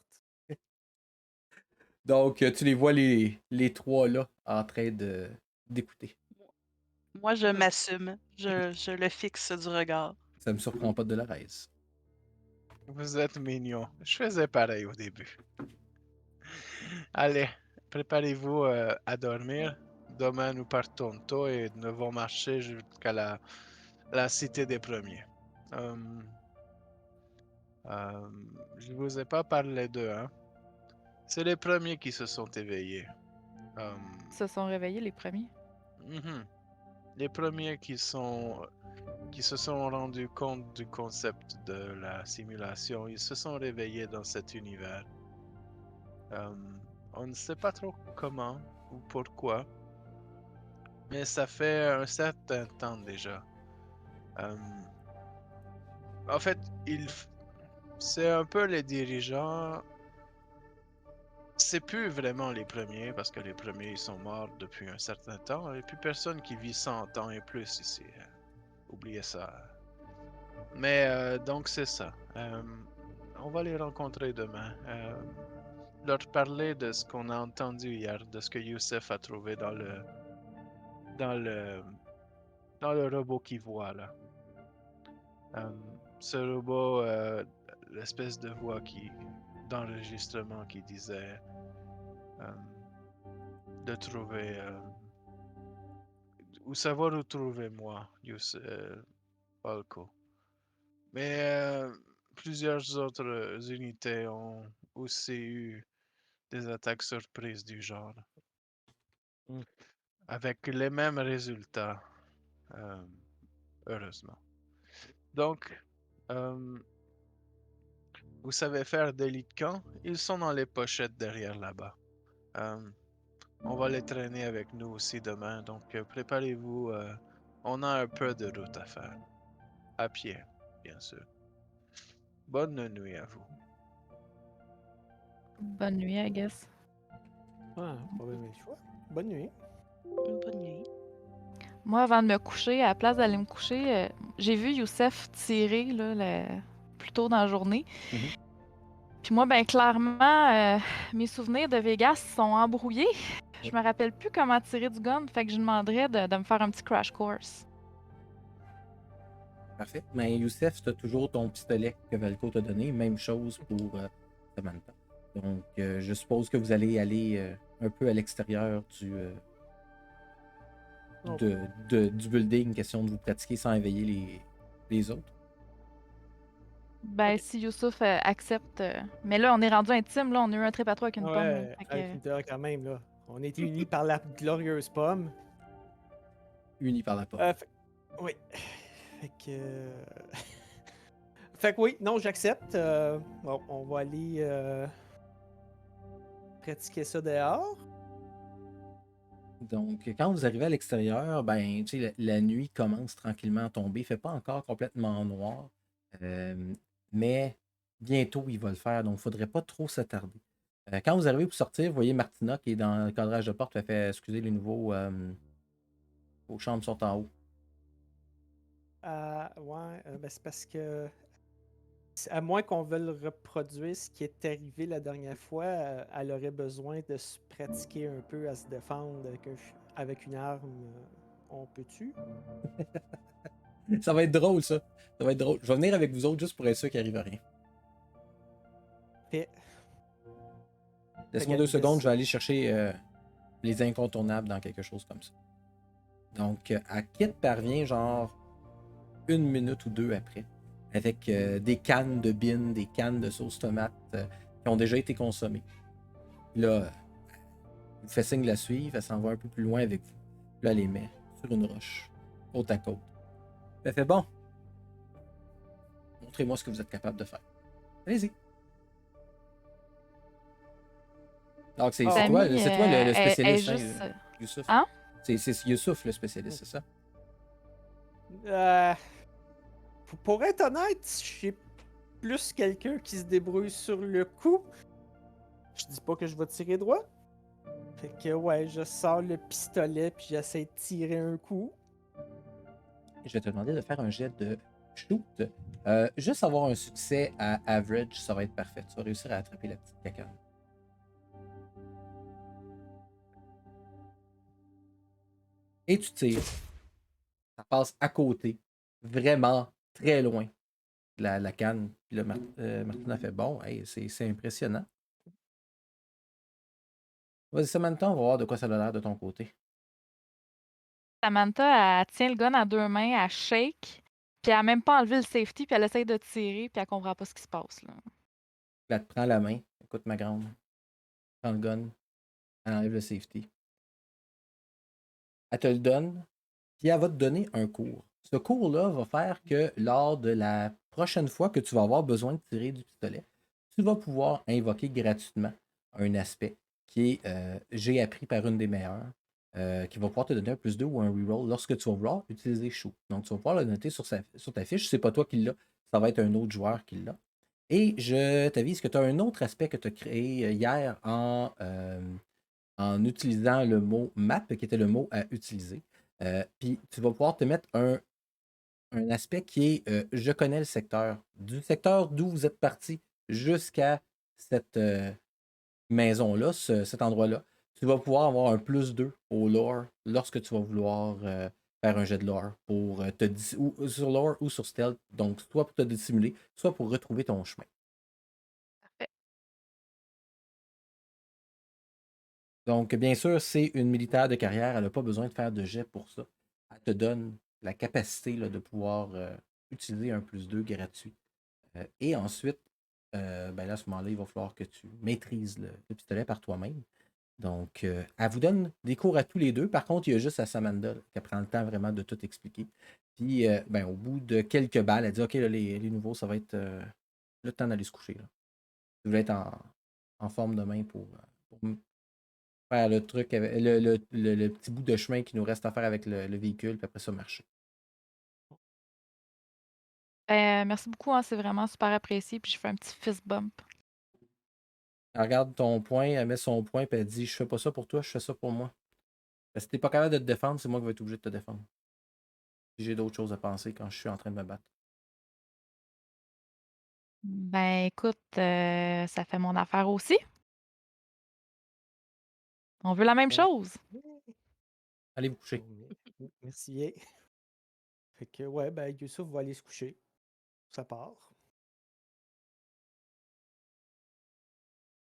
Donc, tu les vois les trois là en train d'écouter. Moi, je m'assume. Je le fixe du regard. Ça me surprend pas de la raise. Vous êtes mignon. Je faisais pareil au début. Allez, préparez-vous à dormir. Demain, nous partons tôt et nous devons marcher jusqu'à la cité des premiers. Je vous ai pas parlé d'eux, hein. C'est les premiers qui se sont éveillés. Ils se sont réveillés les premiers. Mhm. Les premiers qui se sont rendus compte du concept de la simulation, ils se sont réveillés dans cet univers. On ne sait pas trop comment ou pourquoi, mais ça fait un certain temps déjà. En fait, c'est un peu les dirigeants. C'est plus vraiment les premiers, parce que les premiers ils sont morts depuis un certain temps, et puis personne qui vit 100 ans et plus ici. Oubliez ça. Mais donc c'est ça. On va les rencontrer demain. Leur parler de ce qu'on a entendu hier, de ce que Youssef a trouvé dans le dans le robot qui voit là. Ce robot, l'espèce de voix d'enregistrement qui disait de trouver ou savoir où trouver moi, Falco. Mais plusieurs autres unités ont aussi eu des attaques surprises du genre. Mm. Avec les mêmes résultats, heureusement. Donc, euh, vous savez faire des lits de camp? Ils sont dans les pochettes derrière là-bas. Euh, on va les traîner avec nous aussi demain, donc préparez-vous. On a un peu de route à faire. À pied, bien sûr. Bonne nuit à vous. Bonne nuit, I guess. Ah, pas bien mes choix. Bonne nuit. Bonne nuit. Moi, avant de me coucher, à la place d'aller me coucher, j'ai vu Youssef tirer là, plus tôt dans la journée. Mhm. Puis moi, ben clairement, mes souvenirs de Vegas sont embrouillés. Je me rappelle plus comment tirer du gun, fait que je demanderais de me faire un petit crash course. Parfait. Mais Youssef, tu as toujours ton pistolet que Valco t'a donné. Même chose pour Samantha. Donc, je suppose que vous allez aller un peu à l'extérieur Oh. du building, question de vous pratiquer sans éveiller les autres. Ben, Ok. si Youssouf accepte. Mais là, on est rendu intime, là, on a eu un trip à trois avec une pomme. Là, Ouais, fait que- avec une quand même, là. On a été unis par la glorieuse pomme. Unis par la porte. Oui. Fait que. Fait que oui, non, j'accepte. Bon, on va aller pratiquer ça dehors. Donc, quand vous arrivez à l'extérieur, ben, tu sais, la nuit commence tranquillement à tomber. Il ne fait pas encore complètement noir. Mais bientôt, il va le faire. Donc, il ne faudrait pas trop s'attarder. Quand vous arrivez pour sortir, vous voyez Martina qui est dans le cadrage de porte. Elle fait, excusez, les vos chambres sont en haut. Ouais, ben c'est parce que. À moins qu'on veuille reproduire ce qui est arrivé la dernière fois, elle aurait besoin de se pratiquer un peu à se défendre avec une arme. On peut-tu? Ça va être drôle, ça. Ça va être drôle. Je vais venir avec vous autres juste pour être sûr qu'il n'arrive à rien. Fait. Laisse-moi 2 secondes, je vais aller chercher les incontournables dans quelque chose comme ça. Donc, Akit parvient genre 1 minute ou 2 après, avec des cannes de bin, des cannes de sauce tomate qui ont déjà été consommées. Là, elle vous fait signe de la suivre, elle s'en va un peu plus loin avec vous. Là, elle les met sur une roche, côte à côte. Elle fait bon. Montrez-moi ce que vous êtes capable de faire. Allez-y. Donc, c'est Oh. toi, Tammy, c'est toi le elle est spécialiste, juste. Youssouf. Hein? C'est Youssouf le spécialiste, c'est ça? Euh, pour être honnête, j'ai plus quelqu'un qui se débrouille sur le coup. Je dis pas que je vais tirer droit. Fait que ouais, je sors le pistolet puis j'essaie de tirer un coup. Je vais te demander de faire un jet de shoot. Juste avoir un succès à average, ça va être parfait. Tu vas réussir à attraper la petite cacane. Et tu tires. Ça passe à côté, vraiment très loin de la canne. Puis là, Martina fait bon, hey, c'est impressionnant. Vas-y, Samantha, on va voir de quoi ça a l'air de ton côté. Samantha, elle tient le gun à deux mains, elle shake, puis elle a même pas enlevé le safety, puis elle essaye de tirer, puis elle comprend pas ce qui se passe. Là. Elle te prend la main. Écoute, ma grande. Prends le gun. Elle enlève le safety. Elle te le donne. Puis elle va te donner un cours. Ce cours-là va faire que lors de la prochaine fois que tu vas avoir besoin de tirer du pistolet, tu vas pouvoir invoquer gratuitement un aspect qui est j'ai appris par une des meilleures, qui va pouvoir te donner un +2 ou un reroll lorsque tu vas vouloir utiliser shoot. Donc tu vas pouvoir le noter sur ta fiche. C'est pas toi qui l'as, ça va être un autre joueur qui l'a. Et je t'avise que tu as un autre aspect que tu as créé hier en utilisant le mot map, qui était le mot à utiliser. Puis tu vas pouvoir te mettre un aspect qui est je connais le secteur. Du secteur d'où vous êtes parti jusqu'à cette maison-là, cet endroit-là. Tu vas pouvoir avoir un +2 au lore lorsque tu vas vouloir faire un jet de lore pour ou sur lore ou sur stealth. Donc, soit pour te dissimuler, soit pour retrouver ton chemin. Parfait. Donc, bien sûr, c'est une militaire de carrière. Elle n'a pas besoin de faire de jet pour ça. Elle te donne la capacité là, de pouvoir utiliser un +2 gratuit. Et ensuite, ben là, à ce moment-là, il va falloir que tu maîtrises le pistolet par toi-même. Donc, elle vous donne des cours à tous les deux. Par contre, il y a juste à Samantha là, qui prend le temps vraiment de tout expliquer. Puis, ben, au bout de quelques balles, elle dit OK, là, les nouveaux, ça va être le temps d'aller se coucher. Là. Vous voulez être en forme demain pour faire le truc, avec, le petit bout de chemin qui nous reste à faire avec le véhicule, puis après ça, marcher. Merci beaucoup, hein, c'est vraiment super apprécié. Puis je fais un petit fist bump. Elle regarde ton point, elle met son point, puis elle dit je fais pas ça pour toi, je fais ça pour moi. Parce que t'es pas capable de te défendre, c'est moi qui vais être obligé de te défendre. Puis j'ai d'autres choses à penser quand je suis en train de me battre. Ben écoute, ça fait mon affaire aussi. On veut la même Ben, chose. Allez vous coucher. merci. Fait que, ouais, ben, Youssouf va aller se coucher. Ça part.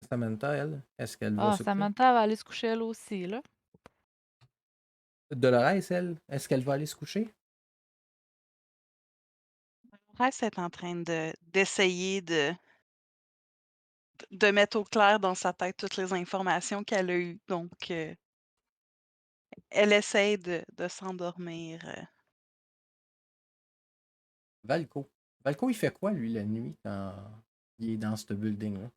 Samantha, elle, est-ce qu'elle va Ah, se coucher? Samantha va aller se coucher elle aussi, là. Dolores, elle, est-ce qu'elle va aller se coucher? Reste est en train d'essayer de mettre au clair dans sa tête toutes les informations qu'elle a eues. Donc, elle essaie de s'endormir. Valco. Valco, il fait quoi, lui, la nuit, quand il est dans ce building-là?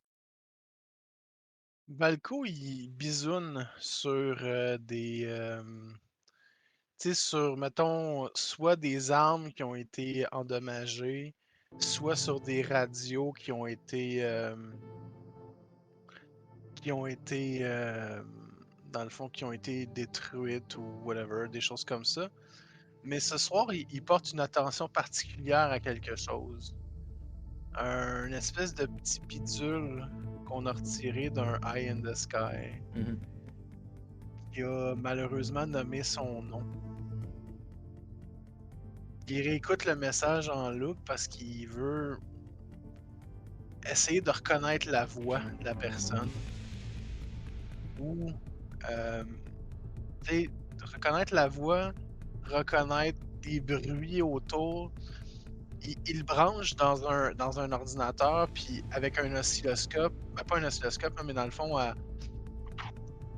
Valco, il bisoune sur tu sais, sur, mettons, soit des armes qui ont été endommagées, soit sur des radios qui ont été, dans le fond, qui ont été détruites ou whatever, des choses comme ça. Mais ce soir, il porte une attention particulière à quelque chose. Un espèce de petit bidule qu'on a retiré d'un Eye in the Sky, Mhm. qui a malheureusement nommé son nom. Il réécoute le message en loop parce qu'il veut essayer de reconnaître la voix de la personne. Ou, tu sais, reconnaître la voix, reconnaître des bruits autour. Il le branche dans un ordinateur, puis avec un oscilloscope, ben, pas un oscilloscope, mais dans le fond,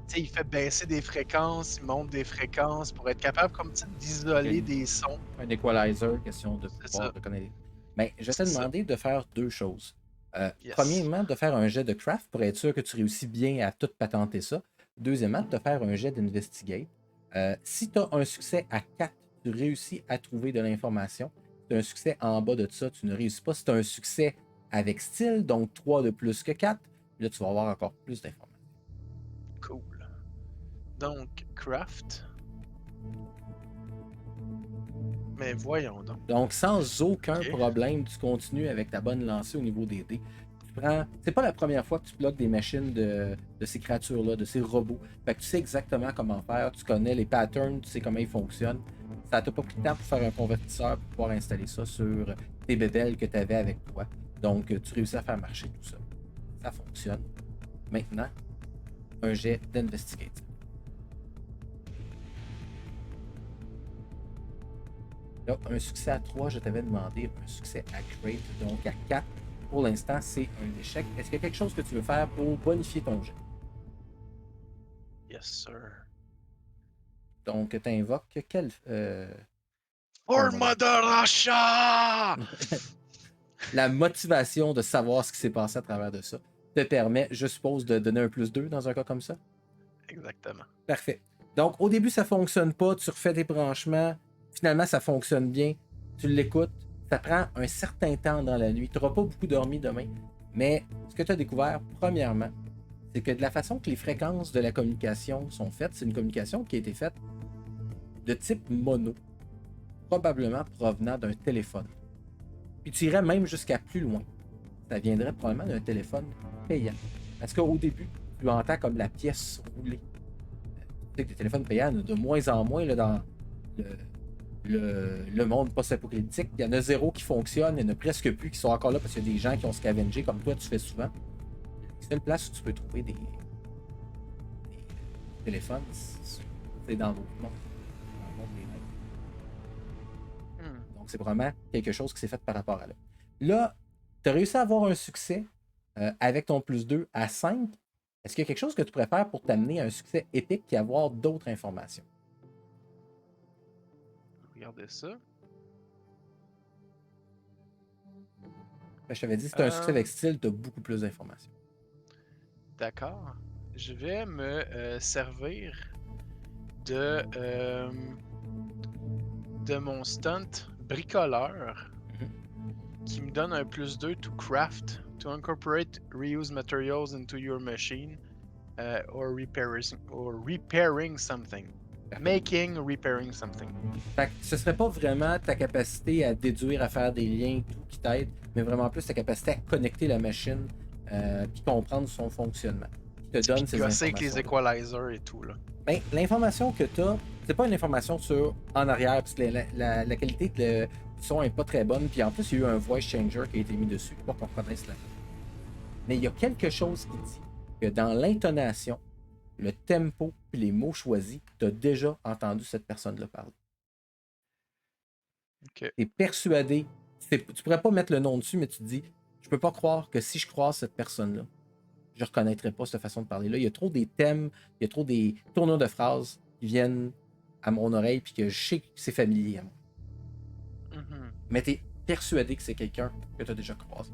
tu sais, il fait baisser des fréquences, il monte des fréquences pour être capable, comme tu sais, d'isoler Ok. des sons. Un equalizer, question de C'est pouvoir ça. reconnaître. Mais je vais te C'est ça. demander de faire deux choses. Yes. Premièrement, de faire un jet de craft pour être sûr que tu réussis bien à tout patenter ça. Deuxièmement, de faire un jet d'investigate. Si tu as un succès à 4, tu réussis à trouver de l'information. Si tu as un succès en bas de ça, tu ne réussis pas. Si tu as un succès avec style, donc 3 de plus que 4, là, tu vas avoir encore plus d'informations. Cool. Donc, craft. Mais voyons donc. Donc, sans aucun Ok. problème, tu continues avec ta bonne lancée au niveau des dés. Tu prends. C'est pas la première fois que tu bloques des machines de ces créatures-là, de ces robots. Fait que tu sais exactement comment faire, tu connais les patterns, tu sais comment ils fonctionnent. Ça t'a pas pris de temps pour faire un convertisseur pour pouvoir installer ça sur tes bébelles que tu avais avec toi. Donc, tu réussis à faire marcher tout ça. Ça fonctionne. Maintenant, un jet d'investigate. Là, un succès à 3, je t'avais demandé un succès à crate, donc à 4. Pour l'instant, c'est un échec. Est-ce qu'il y a quelque chose que tu veux faire pour bonifier ton jet? Yes, sir. Donc, tu invoques quel. For mon- Mother Russia! La motivation de savoir ce qui s'est passé à travers de ça te permet, je suppose, de donner un +2 dans un cas comme ça? Exactement. Parfait. Donc, au début, ça fonctionne pas, tu refais des branchements, finalement, ça fonctionne bien, tu l'écoutes, ça prend un certain temps dans la nuit. Tu n'auras pas beaucoup dormi demain, mais ce que tu as découvert, premièrement, c'est que de la façon que les fréquences de la communication sont faites, c'est une communication qui a été faite de type mono, probablement provenant d'un téléphone. Puis tu irais même jusqu'à plus loin. Ça viendrait probablement d'un téléphone payant. Parce qu'au début, tu entends comme la pièce rouler. Tu sais que les téléphones payants, il y en a de moins en moins là, dans le monde post-apocalyptique. Il y en a zéro qui fonctionne, il y en a presque plus qui sont encore là parce qu'il y a des gens qui ont scavengé comme toi, tu fais souvent. La seule place où tu peux trouver des téléphones, c'est dans l'autre monde. Dans le monde des rêves. Donc, c'est vraiment quelque chose qui s'est fait par rapport à là. Là, tu as réussi à avoir un succès avec ton +2 à 5, est-ce qu'il y a quelque chose que tu préfères pour t'amener à un succès épique et avoir d'autres informations? Regardez ça. Je t'avais dit, si tu as un succès Euh, avec style, tu as beaucoup plus d'informations. D'accord. Je vais me servir de, euh, de mon stunt bricoleur qui me donne un +2 to craft, to incorporate reused materials into your machine or repairing something. Making, repairing something. Fait que ce serait pas vraiment ta capacité à déduire, à faire des liens, tout qui t'aide, mais vraiment plus ta capacité à connecter la machine puis comprendre son fonctionnement. Qui te donne ces Gosser avec les informations. equalizers et tout, là. Ben, l'information que tu as, c'est pas une information sur en arrière, parce que la qualité du son est pas très bonne, puis en plus, il y a eu un voice changer qui a été mis dessus pour qu'on reconnaisse la. Mais il y a quelque chose qui dit que dans l'intonation, le tempo et les mots choisis, tu as déjà entendu cette personne-là parler. Ok. Tu es persuadé, tu pourrais pas mettre le nom dessus, mais tu te dis, je peux pas croire que si je croise cette personne-là, je reconnaîtrais pas cette façon de parler-là. Il y a trop des thèmes, il y a trop des tournures de phrases qui viennent à mon oreille puis que je sais que c'est familier à moi. Mhm. Mais tu es persuadé que c'est quelqu'un que tu as déjà croisé.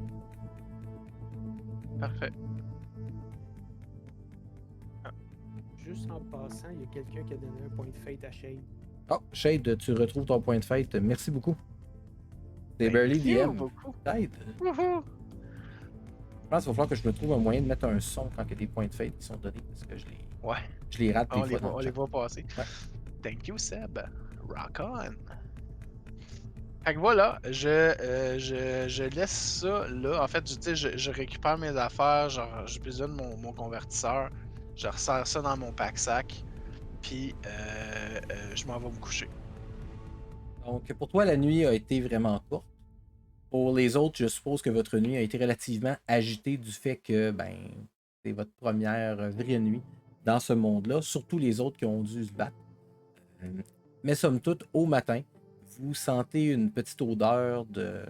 Parfait. Juste en passant, il y a quelqu'un qui a donné un point de fate à Shade. Oh, Shade, tu retrouves ton point de fête. Merci beaucoup. C'est Thank Barely you DM. beaucoup. Aide. Wouhou! Je pense qu'il va falloir que je me trouve un moyen de mettre un son quand il y a des points de fate qui sont donnés parce que Ouais, je les rate on des les, fois dans on le les chat. voit passer. Ouais. Thank you, Seb. Rock on. Fait que voilà, je laisse ça là. En fait, tu sais, je récupère mes affaires, genre, je besogne mon convertisseur, je resserre ça dans mon pack-sac, puis je m'en vais me coucher. Donc, pour toi, la nuit a été vraiment courte. Pour les autres, je suppose que votre nuit a été relativement agitée du fait que ben, c'est votre première vraie nuit dans ce monde-là, surtout les autres qui ont dû se battre. Mais somme toute, au matin, vous sentez une petite odeur de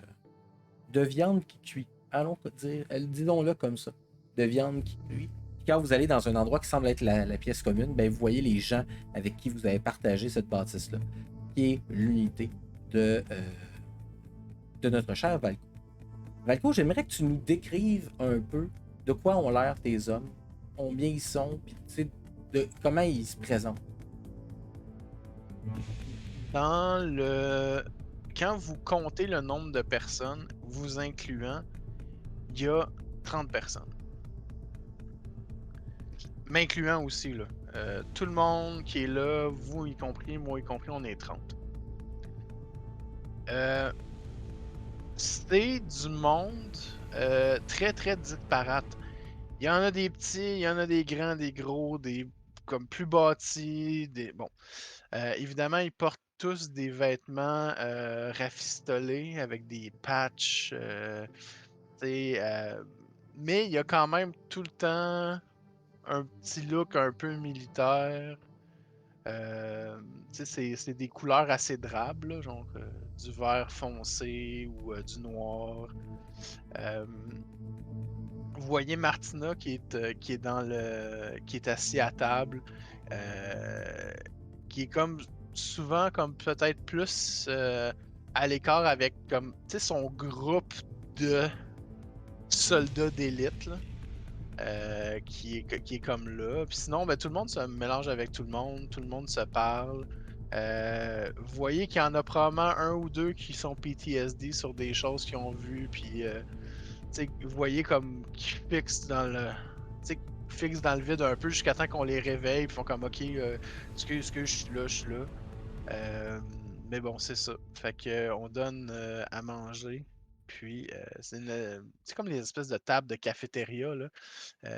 viande qui cuit. Allons dire, disons-le comme ça, de viande qui cuit. Puis quand vous allez dans un endroit qui semble être la pièce commune, ben, vous voyez les gens avec qui vous avez partagé cette bâtisse-là, qui est l'unité de notre cher Valco. Valco, j'aimerais que tu nous décrives un peu de quoi ont l'air tes hommes, combien ils sont, puis tu sais, de comment ils se présentent. Quand vous comptez le nombre de personnes, vous incluant, il y a 30 personnes. M'incluant aussi, là. Tout le monde qui est là, vous y compris, moi y compris, on est 30. C'est du monde très très disparate. Il y en a des petits, il y en a des grands, des gros, des comme plus bâtis, bon. Évidemment, ils portent tous des vêtements rafistolés avec des patchs, mais il y a quand même tout le temps un petit look un peu militaire. C'est des couleurs assez drables, là, genre du vert foncé ou du noir. Vous voyez Martina qui est assis à table, qui est comme souvent comme peut-être plus à l'écart avec comme son groupe de soldats d'élite là, qui est comme là. Puis sinon, ben, tout le monde se mélange avec tout le monde se parle. Vous voyez qu'il y en a probablement un ou deux qui sont PTSD sur des choses qu'ils ont vues, puis vous voyez comme qu'ils fixent dans le vide un peu jusqu'à temps qu'on les réveille, puis font comme ok, excuse, je suis là. Mais bon, c'est ça. Fait que on donne à manger. Puis c'est comme les espèces de tables de cafétéria, là.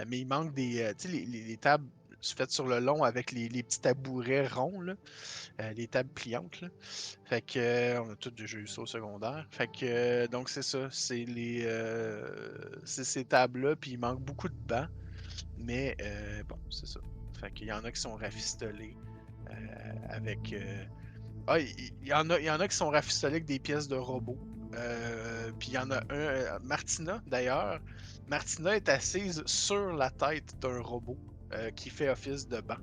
Mais il manque des. Tu sais, les tables faites sur le long avec les petits tabourets ronds, là. Les tables pliantes, là. Fait que on a tous déjà eu ça au secondaire. Fait que donc c'est ça. C'est ces tables-là, puis il manque beaucoup de bancs. Mais bon, c'est ça. Fait qu'il y en a qui sont rafistolés avec. Il y en a qui sont rafistolés avec des pièces de robots. Puis il y en a un, Martina d'ailleurs, Martina est assise sur la tête d'un robot qui fait office de banc.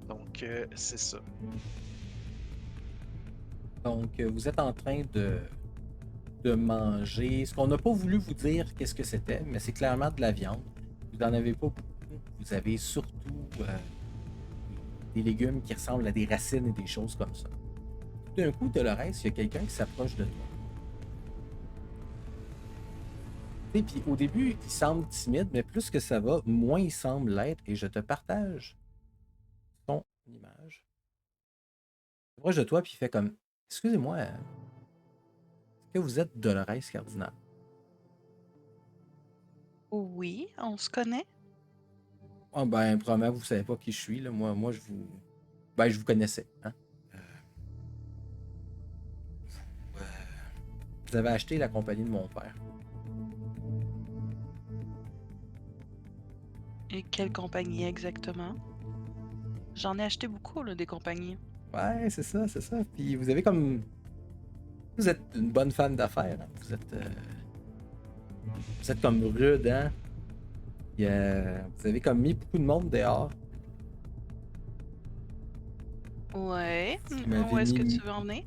Donc, c'est ça. Donc, vous êtes en train de manger. Ce qu'on n'a pas voulu vous dire qu'est-ce que c'était, mais c'est clairement de la viande. Vous n'en avez pas beaucoup. Vous avez surtout des légumes qui ressemblent à des racines et des choses comme ça. Tout d'un coup, Dolores, il y a quelqu'un qui s'approche de toi. Et puis au début, il semble timide, mais plus que ça va, moins il semble l'être. Et je te partage son image. Il s'approche de toi, puis il fait comme excusez-moi, est-ce que vous êtes Dolores Cardinal? Oui, on se connaît. Ah ben, probablement, vous savez pas qui je suis. Là. Moi, je vous. Ben, je vous connaissais. Hein? Euh, Vous avez acheté la compagnie de mon père. Et quelle compagnie exactement? J'en ai acheté beaucoup, là, des compagnies. Ouais, c'est ça, c'est ça. Puis vous avez comme. Vous êtes une bonne fan d'affaires. Hein? Vous êtes comme rude, hein? Vous avez comme mis beaucoup de monde dehors. Ouais. Qui m'avait Où est-ce que mis. tu veux en venir?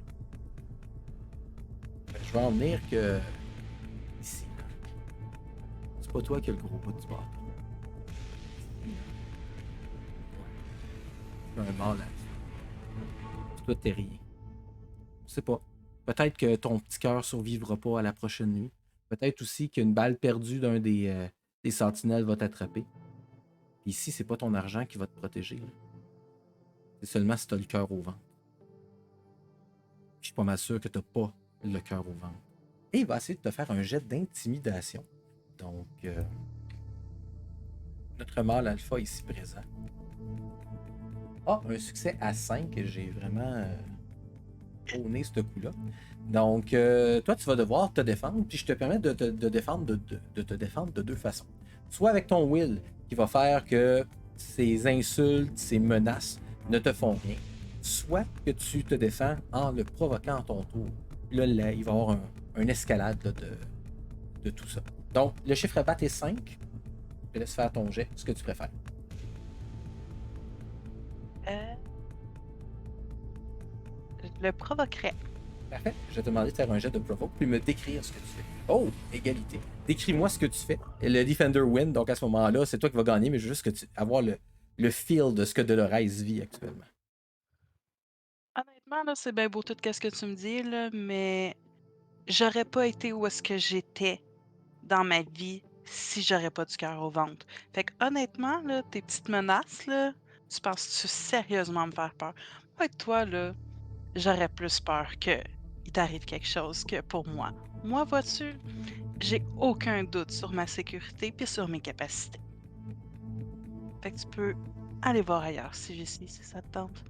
Ben, je vais en venir que. Ici. Là. C'est pas toi qui as le gros bout du bord. Un mort là. C'est toi, t'es rien. Je sais pas. Peut-être que ton petit cœur survivra pas à la prochaine nuit. Peut-être aussi qu'une balle perdue d'un des sentinelles va t'attraper. Puis ici, c'est pas ton argent qui va te protéger. Là. C'est seulement si t'as le cœur au ventre. Je suis pas mal sûr que t'as pas le cœur au ventre. Et il va essayer de te faire un jet d'intimidation. Donc, notre mâle alpha ici présent. Ah, un succès à 5. J'ai vraiment prôné ce coup-là. Donc, toi, tu vas devoir te défendre. Puis je te permets de te défendre de te défendre de deux façons. Soit avec ton will, qui va faire que ces insultes, ces menaces ne te font rien. Soit que tu te défends en le provoquant à ton tour. Là, il va y avoir un escalade là, de tout ça. Donc, le chiffre à battre est 5. Je te laisse faire ton jet, ce que tu préfères. Je le provoquerais. Parfait. Je vais te demander de faire un jet de provoke puis me décrire ce que tu fais. Oh, égalité. Décris-moi ce que tu fais. Et le Defender win, donc à ce moment-là, c'est toi qui vas gagner, mais je veux juste que avoir le feel de ce que Dolores vit actuellement. Honnêtement, là, c'est bien beau tout ce que tu me dis, là, mais j'aurais pas été où est-ce que j'étais dans ma vie si j'aurais pas du cœur au ventre. Fait que honnêtement, là, tes petites menaces, là, tu penses-tu sérieusement me faire peur? Moi, avec toi, là, j'aurais plus peur que il t'arrive quelque chose que pour moi. Moi, vois-tu, j'ai aucun doute sur ma sécurité puis sur mes capacités. Fait que tu peux aller voir ailleurs si ça te tente.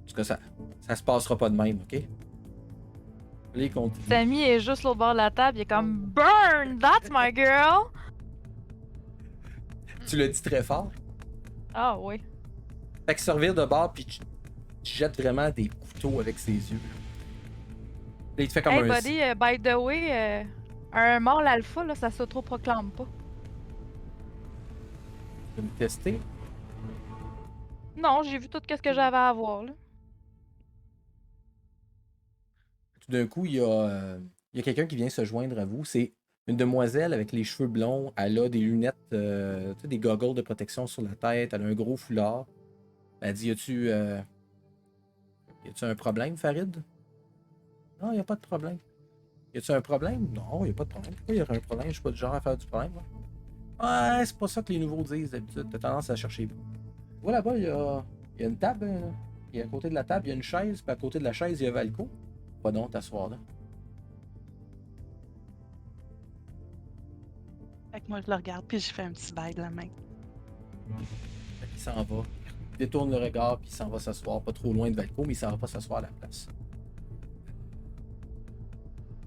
En tout cas, ça se passera pas de même, ok? Allez, continue. Sammy est juste l'autre bord de la table, il est comme Burn! That's my girl! Tu le dis très fort. Ah oui. Fait que se revire de bord, puis tu jettes vraiment des couteaux avec ses yeux. Là, il te fait comme Hey un. buddy, by the way, un mâle alpha, là, ça s'auto-proclame pas. Tu veux me tester? Non, j'ai vu tout ce que j'avais à voir, là. Tout d'un coup, il y a quelqu'un qui vient se joindre à vous. C'est une demoiselle avec les cheveux blonds. Elle a des lunettes, tu sais, des goggles de protection sur la tête. Elle a un gros foulard. Elle dit, y a-tu un problème, Farid? Non, il n'y a pas de problème. Y a-tu un problème? Non, il n'y a pas de problème. Pourquoi il y aurait un problème? Je suis pas du genre à faire du problème, moi. Ouais, c'est pas ça que les nouveaux disent d'habitude. T'as tendance à chercher. Voilà, là-bas, il y a une table. Et à côté de la table, il y a une chaise. Puis à côté de la chaise, il y a Valco. Pas donc t'asseoir là. Fait que moi, je le regarde puis je fais un petit bail de la main. Fait qu'il s'en va. Il détourne le regard, puis il s'en va s'asseoir. Pas trop loin de Valco, mais il s'en va pas s'asseoir à la place.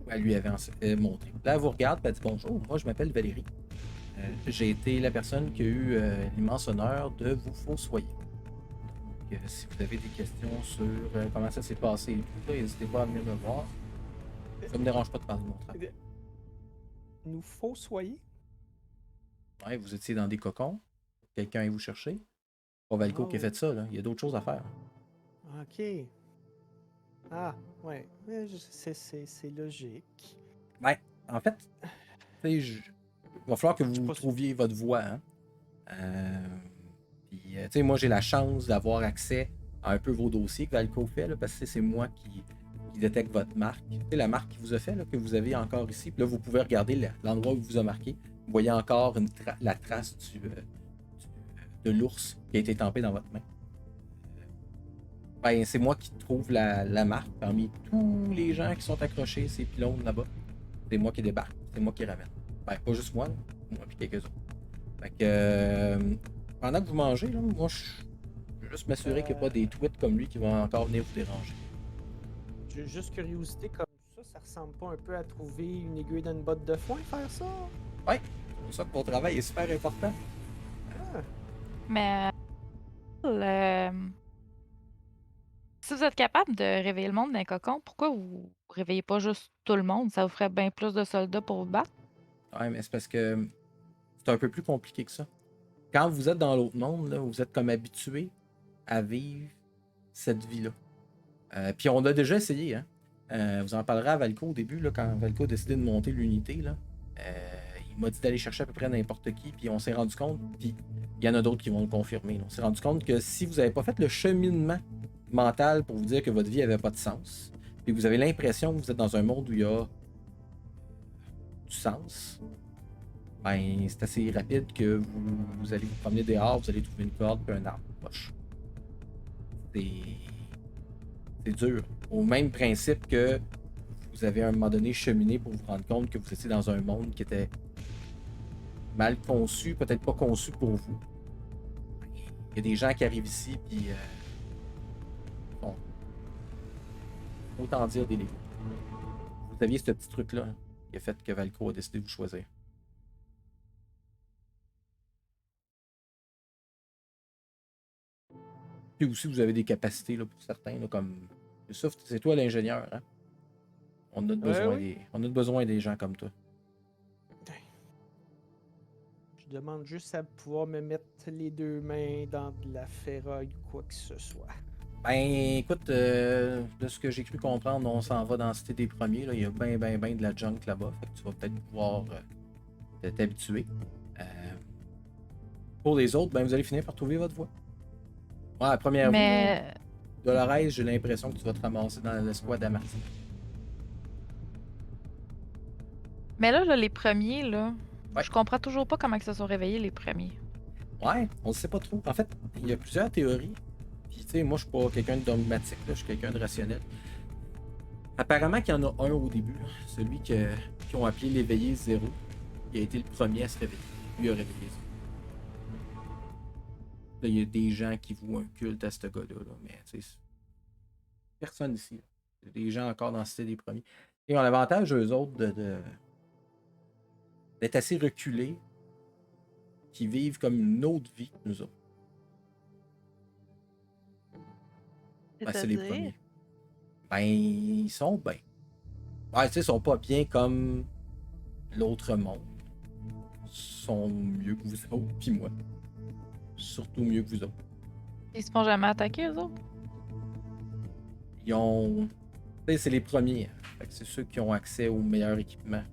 Elle lui avait montré. Là, elle vous regarde, puis elle dit bonjour. Moi, je m'appelle Valérie. J'ai été la personne qui a eu l'immense honneur de vous fossoyer. Donc, si vous avez des questions sur comment ça s'est passé et tout, n'hésitez pas à venir me voir. Ça me dérange pas de parler de mon travail. nous fossoyer? Ouais, vous étiez dans des cocons. Quelqu'un est vous chercher. Pas Valco qui a Oh. fait ça, là. Il y a d'autres choses à faire. Ok. Ah, ouais. C'est logique. Ben, en fait, tu sais, il va falloir que Je suis vous pas sûr. trouviez votre voie, hein. Puis, tu sais, moi, j'ai la chance d'avoir accès à un peu vos dossiers que Valco fait, là, parce que c'est moi qui détecte votre marque. Tu sais, la marque qu'il vous a fait, là, que vous avez encore ici. Puis là, vous pouvez regarder l'endroit où il vous a marqué. Vous voyez encore la trace de l'ours qui a été tempé dans votre main. Ben, c'est moi qui trouve la marque parmi tous les gens qui sont accrochés, ces pylônes là-bas. C'est moi qui débarque, c'est moi qui ramène. Ben, pas juste moi, là. Moi et quelques autres. Fait que, pendant que vous mangez, là, moi, je veux juste m'assurer qu'il n'y a pas des tweets comme lui qui vont encore venir vous déranger. J'ai juste curiosité comme ça ressemble pas un peu à trouver une aiguille dans une botte de foin, faire ça? Ouais, c'est pour ça que mon travail est super important. Ah, Mais si vous êtes capable de réveiller le monde d'un cocon, pourquoi vous réveillez pas juste tout le monde? Ça vous ferait bien plus de soldats pour vous battre. Ouais, mais c'est parce que c'est un peu plus compliqué que ça. Quand vous êtes dans l'autre monde, là, vous êtes comme habitué à vivre cette vie-là. Puis on a déjà essayé, hein. Vous en parlerez à Valco au début, là, quand Valco a décidé de monter l'unité. Là. Il m'a dit d'aller chercher à peu près n'importe qui, puis on s'est rendu compte, puis il y en a d'autres qui vont le confirmer. Là. On s'est rendu compte que si vous n'avez pas fait le cheminement mental pour vous dire que votre vie n'avait pas de sens, puis que vous avez l'impression que vous êtes dans un monde où il y a du sens, ben c'est assez rapide que vous allez vous promener dehors, vous allez trouver une corde puis un arbre proche. C'est dur. Au même principe que vous avez à un moment donné cheminé pour vous rendre compte que vous étiez dans un monde qui était mal conçu, peut-être pas conçu pour vous. Il y a des gens qui arrivent ici, puis bon, autant dire des légos. Vous aviez ce petit truc-là hein, qui a fait que Valco a décidé de vous choisir. Puis aussi, vous avez des capacités là, pour certains, là, comme Youssouf, c'est toi l'ingénieur. Hein? On a besoin, oui. on a besoin des gens comme toi. Je demande juste à pouvoir me mettre les deux mains dans de la ferraille ou quoi que ce soit. Ben, écoute, de ce que j'ai cru comprendre, on s'en va dans la Cité des Premiers. Là. Il y a ben de la junk là-bas. Fait que tu vas peut-être pouvoir t'habituer. Pour les autres, ben, vous allez finir par trouver votre voie. Ouais, à première vue, Mais Dolores, j'ai l'impression que tu vas te ramasser dans l'escouade à Martin. là, les premiers, là, Ouais. je comprends toujours pas comment ils se sont réveillés les premiers. Ouais, on ne sait pas trop. En fait, il y a plusieurs théories. Puis, tu sais, moi, je suis pas quelqu'un de dogmatique, là, je suis quelqu'un de rationnel. Apparemment qu'il y en a un au début, là, celui qu'ils ont appelé l'éveillé zéro, qui a été le premier à se réveiller. Lui a réveillé zéro. Là, il y a des gens qui vouent un culte à ce gars-là, là, mais tu sais, personne ici. Là. Il y a des gens encore dans la Cité des Premiers. Et ont l'avantage, eux autres, d'être assez reculés, qui vivent comme une autre vie que nous autres. Ben, c'est les C'est-à-dire? premiers. Ben, ils sont bien. Ouais, tu sais, ils sont pas bien comme l'autre monde. Ils sont mieux que vous autres, puis moi. Surtout mieux que vous autres. Ils se font jamais attaquer, eux autres? Ils ont... Tu sais, c'est les premiers. Hein. Fait que c'est ceux qui ont accès au meilleur équipement.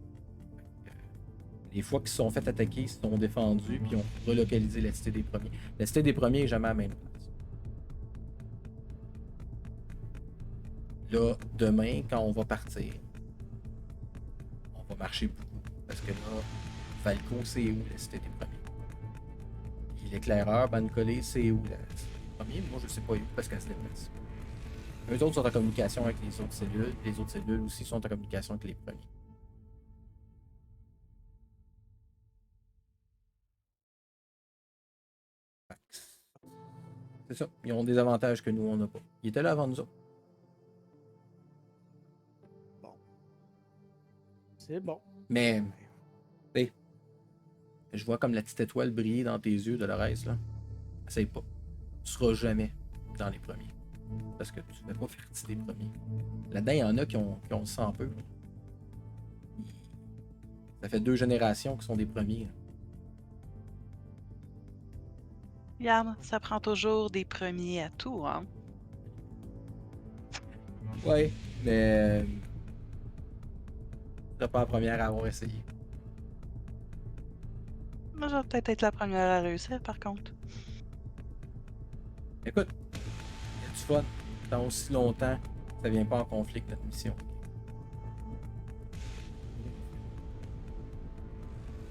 Les fois qu'ils se sont fait attaquer, ils se sont défendus, puis ils ont relocalisé la Cité des Premiers. La Cité des Premiers est jamais à la même place. Là, demain, quand on va partir, on va marcher beaucoup. Parce que là, Valco, c'est où la Cité des Premiers? Puis l'éclaireur, Bancolé, c'est où la Cité des Premiers? Moi, je sais pas où, parce qu'elle se déplace. Eux autres sont en communication avec les autres cellules. Les autres cellules aussi sont en communication avec les premiers. C'est ça. Ils ont des avantages que nous, on n'a pas. Ils étaient là avant nous autres. Bon. C'est bon. Mais, tu sais, je vois comme la petite étoile briller dans tes yeux, Dolores, là. Essaye pas. Tu seras jamais dans les premiers. Parce que tu ne fais pas partie des premiers. Là-dedans, il y en a qui ont le sang peu. Ça fait 2 générations qui sont des premiers. Regarde, ça prend toujours des premiers à tout, hein. Ouais, mais je serais pas la première à avoir essayé. Moi, je vais peut-être être la première à réussir, par contre. Écoute, y a du fun. Dans aussi longtemps, ça vient pas en conflit avec notre mission.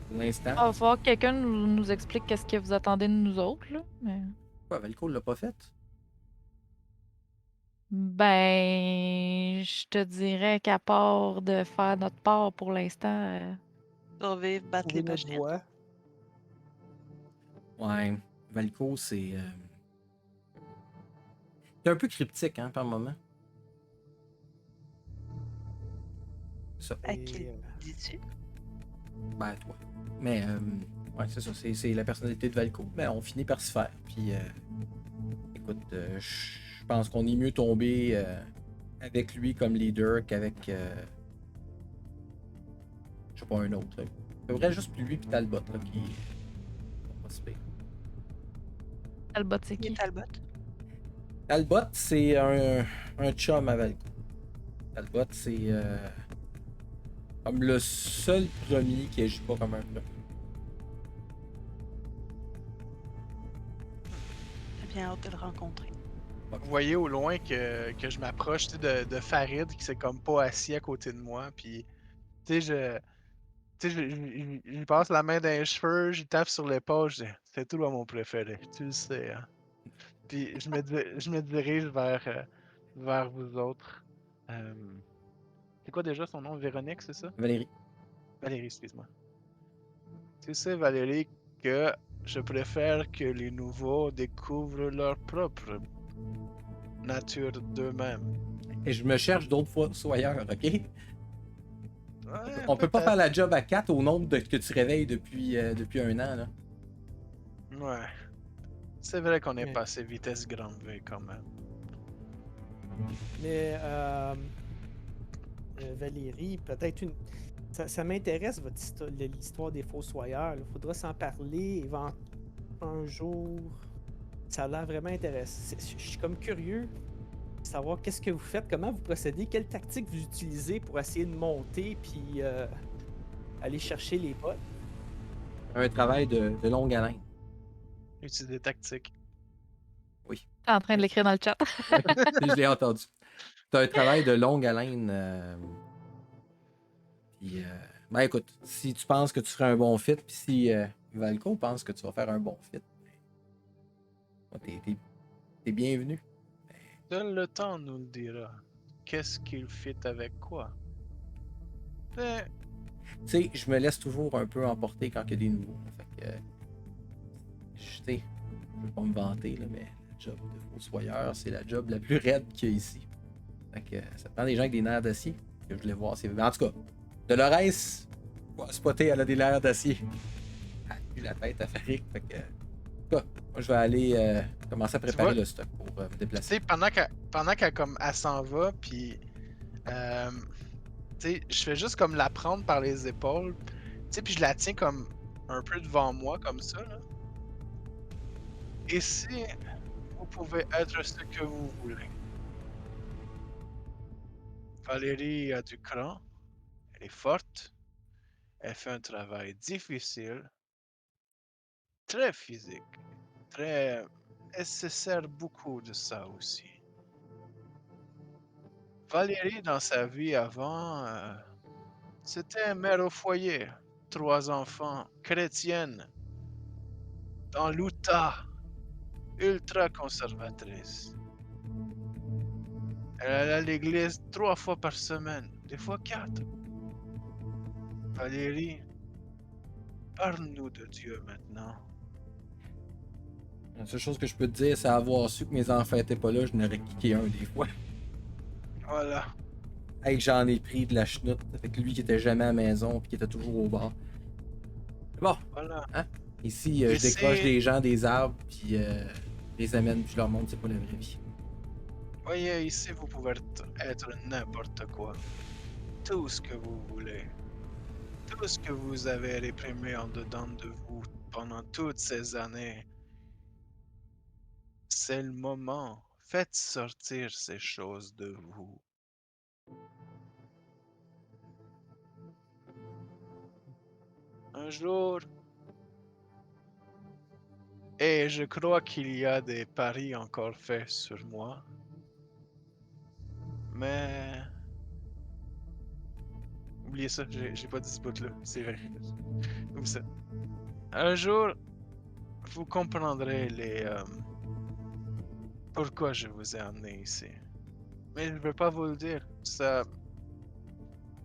Pour l'instant, Il va falloir que quelqu'un nous explique qu'est-ce que vous attendez de nous autres, là. Mais... quoi, Valco l'a pas fait? Ben, je te dirais qu'à part de faire notre part pour l'instant, Survivre, battre Trouver les notre pochettes. voie. Ouais, Valco, c'est un peu cryptique, hein, par moment. Ça, À qui Et, le dis-tu? ben, toi. Mais, ouais, c'est ça, c'est la personnalité de Valco. Mais on finit par se faire. Puis, écoute, je pense qu'on est mieux tombé avec lui comme leader qu'avec, je sais pas, un autre. Là. C'est vrai, juste lui puis Talbot, là, qui sont pas si pires. Talbot, c'est Qui qui? est Talbot? Talbot, c'est un chum à Valco. Talbot, c'est comme le seul premier qui agit pas comme un premier. J'ai bien hâte de le rencontrer. Vous voyez au loin que je m'approche tu sais, de Farid qui s'est comme pas assis à côté de moi. Puis, tu sais, je lui passe la main dans les cheveux, je lui tape sur l'épaule, je dis c'est toi mon préféré, tu le sais. Hein. Puis, je me dirige vers vous autres. Euh, c'est quoi déjà son nom? Véronique, c'est ça? Valérie. Valérie, excuse-moi. Tu sais, Valérie, que je préfère que les nouveaux découvrent leur propre nature d'eux-mêmes. Et je me cherche d'autres fois soyeurs, ok? Ouais, On peut pas peut-être. faire la job à 4 au nombre que tu réveilles depuis un an, là. Ouais. C'est vrai qu'on est Mais- passé vitesse grande V quand même. Mais Valérie, peut-être une. Ça m'intéresse votre l'histoire des fossoyeurs. Il faudra s'en parler un jour. Ça a l'air vraiment intéressant. Je suis comme curieux de savoir qu'est-ce que vous faites, comment vous procédez, quelle tactique vous utilisez pour essayer de monter puis aller chercher les potes. Un travail de longue haleine. Utiliser des tactiques. T'es en train de l'écrire dans le chat. Je l'ai entendu. C'est un travail de longue haleine. Puis, ben écoute, si tu penses que tu ferais un bon fit, puis si Valco pense que tu vas faire un bon fit, ben, t'es bienvenu. Seul le temps nous le dira. Qu'est-ce qu'il fit avec quoi? Mais Tu sais, je me laisse toujours un peu emporter quand il y a des nouveaux. Fait que, je sais, je veux pas me vanter, là, mais la job de fossoyeur, c'est la job la plus raide qu'il y a ici. Fait que ça prend des gens avec des nerfs d'acier. Que je voulais voir. En tout cas, Dolores, faut spotter, elle a des nerfs d'acier. Elle a eu la tête à Farik. Fait que, en tout cas, moi je vais aller commencer à préparer vois, le stock pour me tu déplacer. sais, pendant qu'elle comme elle s'en va, puis tu sais, je fais juste comme la prendre par les épaules, tu sais, puis je la tiens comme un peu devant moi comme ça là. Et si vous pouvez être ce que vous voulez. Valérie a du cran, elle est forte, elle fait un travail difficile, très physique, très... Elle se sert beaucoup de ça aussi. Valérie, dans sa vie avant, c'était mère au foyer, 3 enfants, chrétienne, dans l'Utah, ultra conservatrice. Elle allait à l'église 3 fois par semaine, des fois 4. Valérie, parle-nous de Dieu maintenant. La seule chose que je peux te dire, c'est avoir su que mes enfants étaient pas là, je n'aurais kické un des fois. Voilà. Hey, j'en ai pris de la chenoute avec lui qui était jamais à la maison puis qui était toujours au bar. Bon, Voilà. hein? Ici, Et je décroche c'est- des gens des arbres puis les amène puis je leur montre c'est pas la vraie vie. Voyez, ici, vous pouvez être n'importe quoi. Tout ce que vous voulez. tout ce que vous avez réprimé en dedans de vous pendant toutes ces années, c'est le moment. Faites sortir ces choses de vous. Un jour, et je crois qu'il y a des paris encore faits sur moi, mais oubliez ça, j'ai pas dit ce bout-là, c'est vrai. Oublie ça. Un jour, vous comprendrez pourquoi je vous ai amené ici. Mais je veux pas vous le dire, ça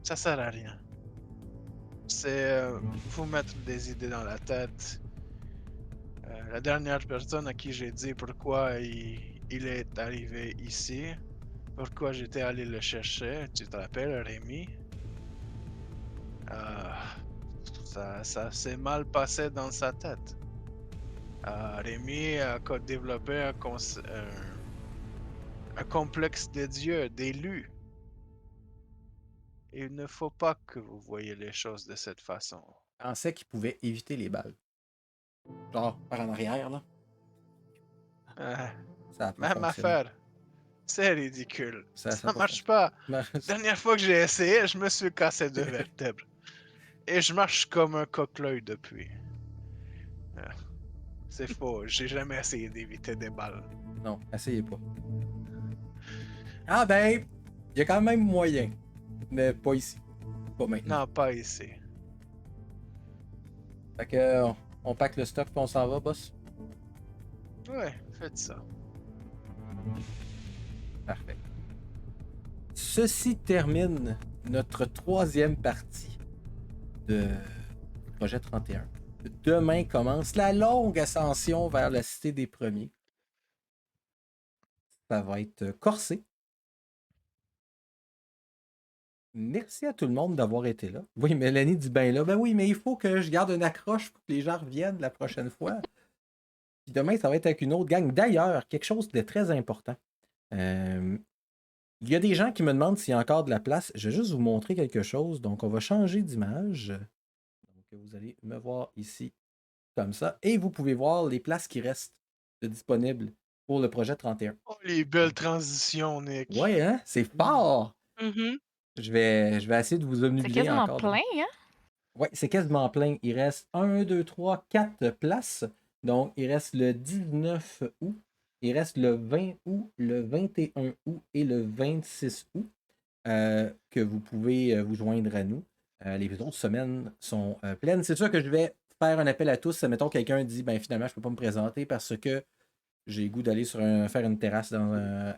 sert à rien. C'est vous mettre des idées dans la tête. La dernière personne à qui j'ai dit pourquoi il est arrivé ici, pourquoi j'étais allé le chercher, tu te rappelles, Rémi? Euh, ça s'est mal passé dans sa tête. Rémi a développé un complexe des dieux, d'élus. Il ne faut pas que vous voyez les choses de cette façon. Je pensais qu'il pouvait éviter les balles. Genre, par en arrière, là. Ça a pas Même fonctionné. affaire. C'est ridicule. Ça a Ça pas marche fonctionné. pas. Dernière fois que j'ai essayé, je me suis cassé 2 vertèbres. Et je marche comme un coq-l'œil depuis. C'est faux, j'ai jamais essayé d'éviter des balles. Non, essayez pas. Ah ben, il y a quand même moyen. Mais pas ici. Pas maintenant. Non, pas ici. Fait que on pack le stock puis on s'en va, boss. Ouais, faites ça. Parfait. Ceci termine notre 3e partie de Projet 31. Demain commence la longue ascension vers la Cité des Premiers. Ça va être corsé. Merci à tout le monde d'avoir été là. Oui, Mélanie dit ben là. Ben oui, mais il faut que je garde une accroche pour que les gens reviennent la prochaine fois. Puis demain, ça va être avec une autre gang. D'ailleurs, quelque chose de très important. Il y a des gens qui me demandent s'il y a encore de la place. Je vais juste vous montrer quelque chose. Donc, on va changer d'image. Donc, vous allez me voir ici comme ça. Et vous pouvez voir les places qui restent disponibles pour le projet 31. Oh, les belles transitions, Nick. Ouais, hein? C'est fort! Mhm. Je vais essayer de vous C'est obnubiler quasiment encore. plein, hein? Oui, c'est quasiment plein. Il reste 1, 2, 3, 4 places. Donc, il reste le 19 août. Il reste le 20 août, le 21 août et le 26 août que vous pouvez vous joindre à nous. Les autres semaines sont pleines. C'est sûr que je vais faire un appel à tous. Mettons quelqu'un dit ben finalement, je ne peux pas me présenter parce que j'ai le goût d'aller faire une terrasse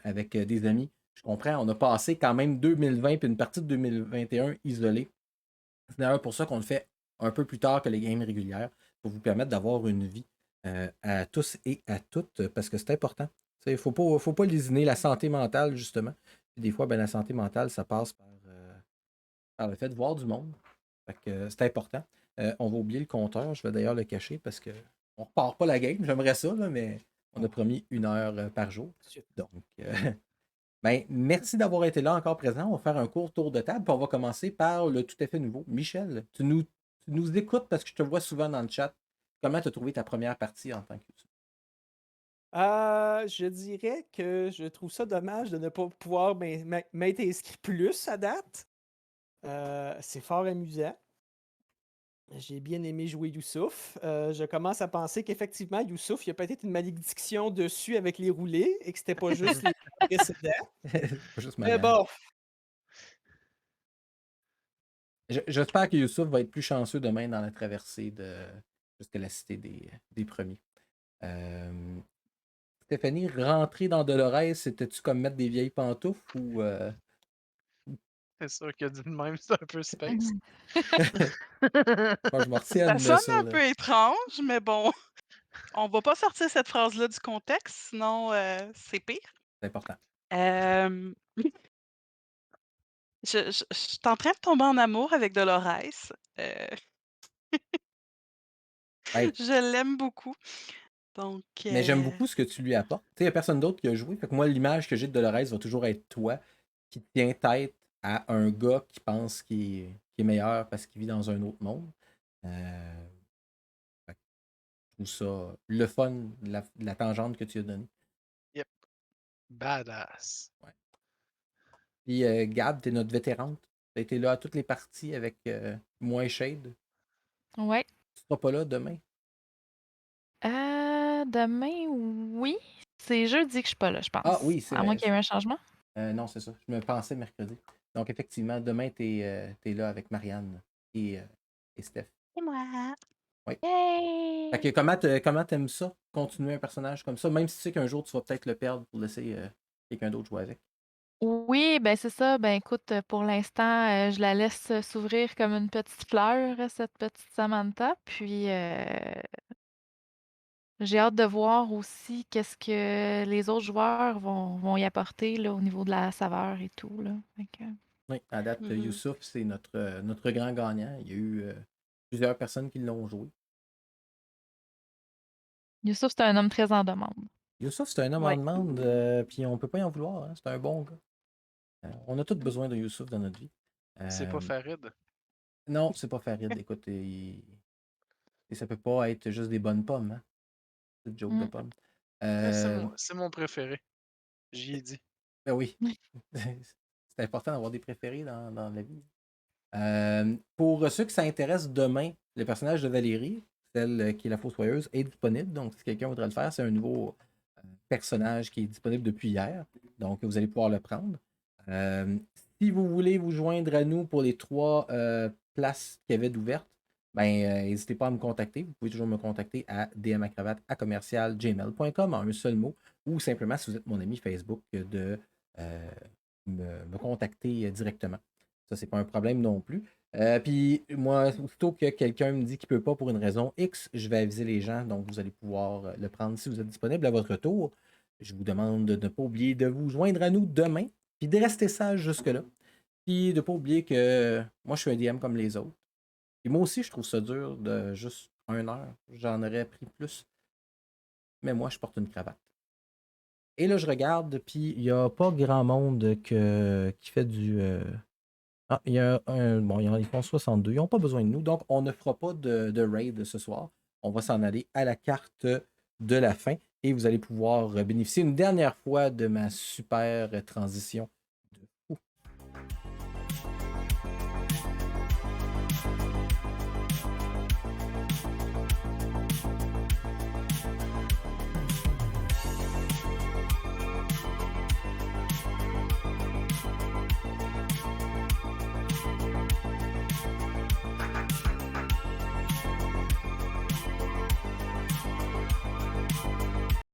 avec des amis. Je comprends, on a passé quand même 2020 puis une partie de 2021 isolée. C'est d'ailleurs pour ça qu'on le fait un peu plus tard que les games régulières, pour vous permettre d'avoir une vie à tous et à toutes, parce que c'est important. Il ne faut pas lésiner la santé mentale, justement. Puis des fois, ben, la santé mentale, ça passe par le fait de voir du monde. Fait que, c'est important. On va oublier le compteur, je vais d'ailleurs le cacher parce que on repart pas la game. J'aimerais ça, là, mais on a promis 1 heure par jour. Donc, ben, merci d'avoir été là encore présent. On va faire un court tour de table. Puis on va commencer par le tout à fait nouveau. Michel, tu nous écoutes parce que je te vois souvent dans le chat. Comment tu as trouvé ta première partie en tant que YouTube? Je dirais que je trouve ça dommage de ne pas pouvoir m'être inscrit plus à date. C'est fort amusant. J'ai bien aimé jouer Youssouf. Je commence à penser qu'effectivement, Youssouf, il y a peut-être une malédiction dessus avec les roulés et que c'était pas juste les précédents. Pas juste ma Mais gang. bon, J'espère que Youssouf va être plus chanceux demain dans la traversée jusqu'à la cité des premiers. Stéphanie, rentrer dans Dolores, c'était-tu comme mettre des vieilles pantoufles ou. C'est sûr qu'il y a dit de même, c'est un peu space. Moi, je me retiens Ça de sonne ça. un Là. peu étrange, mais bon, on va pas sortir cette phrase-là du contexte, sinon c'est pire. C'est important. Euh, je suis en train de tomber en amour avec Dolores. Hey, Je l'aime beaucoup. Donc, mais j'aime beaucoup ce que tu lui apportes. Tu sais, il n'y a personne d'autre qui a joué. Fait que moi, l'image que j'ai de Dolores va toujours être toi qui tient tête à un gars qui pense qu'il est qui est meilleur parce qu'il vit dans un autre monde. Fait que je trouve ça le fun, la tangente que tu as donnée. Yep. Badass. Ouais. Puis Gab, t'es notre vétérante. T'as été là à toutes les parties avec moi et Shade. Ouais. Tu seras pas là demain. Demain, oui. C'est jeudi que je suis pas là, je Ah pense. oui, c'est À moins vrai. qu'il y ait eu un changement. Non, c'est ça. Je me pensais mercredi. Donc, effectivement, demain, t'es là avec Marianne et Steph. Et moi. Oui. Yay! Fait que comment t'aimes ça, continuer un personnage comme ça, même si tu sais qu'un jour, tu vas peut-être le perdre pour laisser quelqu'un d'autre jouer avec. Oui, ben c'est ça. Ben écoute, pour l'instant, je la laisse s'ouvrir comme une petite fleur, cette petite Samantha. Puis j'ai hâte de voir aussi qu'est-ce que les autres joueurs vont y apporter là, au niveau de la saveur et tout. Là. Fait que, Oui, à date, Mhm. Youssouf, c'est notre grand gagnant. Il y a eu plusieurs personnes qui l'ont joué. Youssouf, c'est un homme très en demande. Youssouf, c'est un homme en Ouais. demande, puis on peut pas y en vouloir. Hein. C'est un bon gars. On a tous besoin de Youssouf dans notre vie. C'est pas Euh, Farid. non, c'est pas Farid. Écoute, et ça peut pas être juste des bonnes pommes. Hein. C'est une joke de Mm. pommes. C'est mon préféré. J'y ai dit. Ben oui. C'est important d'avoir des préférés dans la vie. Pour ceux qui s'intéressent demain, le personnage de Valérie, celle qui est la fossoyeuse, est disponible. Donc, si quelqu'un voudrait le faire, c'est un nouveau personnage qui est disponible depuis hier. Donc, vous allez pouvoir le prendre. Si vous voulez vous joindre à nous pour les 3 places qu'il y avait d'ouvertes, ben, n'hésitez pas à me contacter. Vous pouvez toujours me contacter à dmacravate@commercialgmail.com en un seul mot, ou simplement, si vous êtes mon ami Facebook, de me contacter directement. Ça, c'est pas un problème non plus. Puis moi, aussitôt que quelqu'un me dit qu'il ne peut pas pour une raison X, je vais aviser les gens. Donc, vous allez pouvoir le prendre si vous êtes disponible à votre tour. Je vous demande de ne pas oublier de vous joindre à nous demain, puis de rester sage jusque-là. Puis de ne pas oublier que moi, je suis un DM comme les autres. Et moi aussi, je trouve ça dur de juste 1 heure. J'en aurais pris plus. Mais moi, je porte une cravate. Et là, je regarde, puis il n'y a pas grand monde qui fait du. Ah, il y a bon, ils font 62. Ils n'ont pas besoin de nous. Donc, on ne fera pas de raid ce soir. On va s'en aller à la carte de la fin. Et vous allez pouvoir bénéficier une dernière fois de ma super transition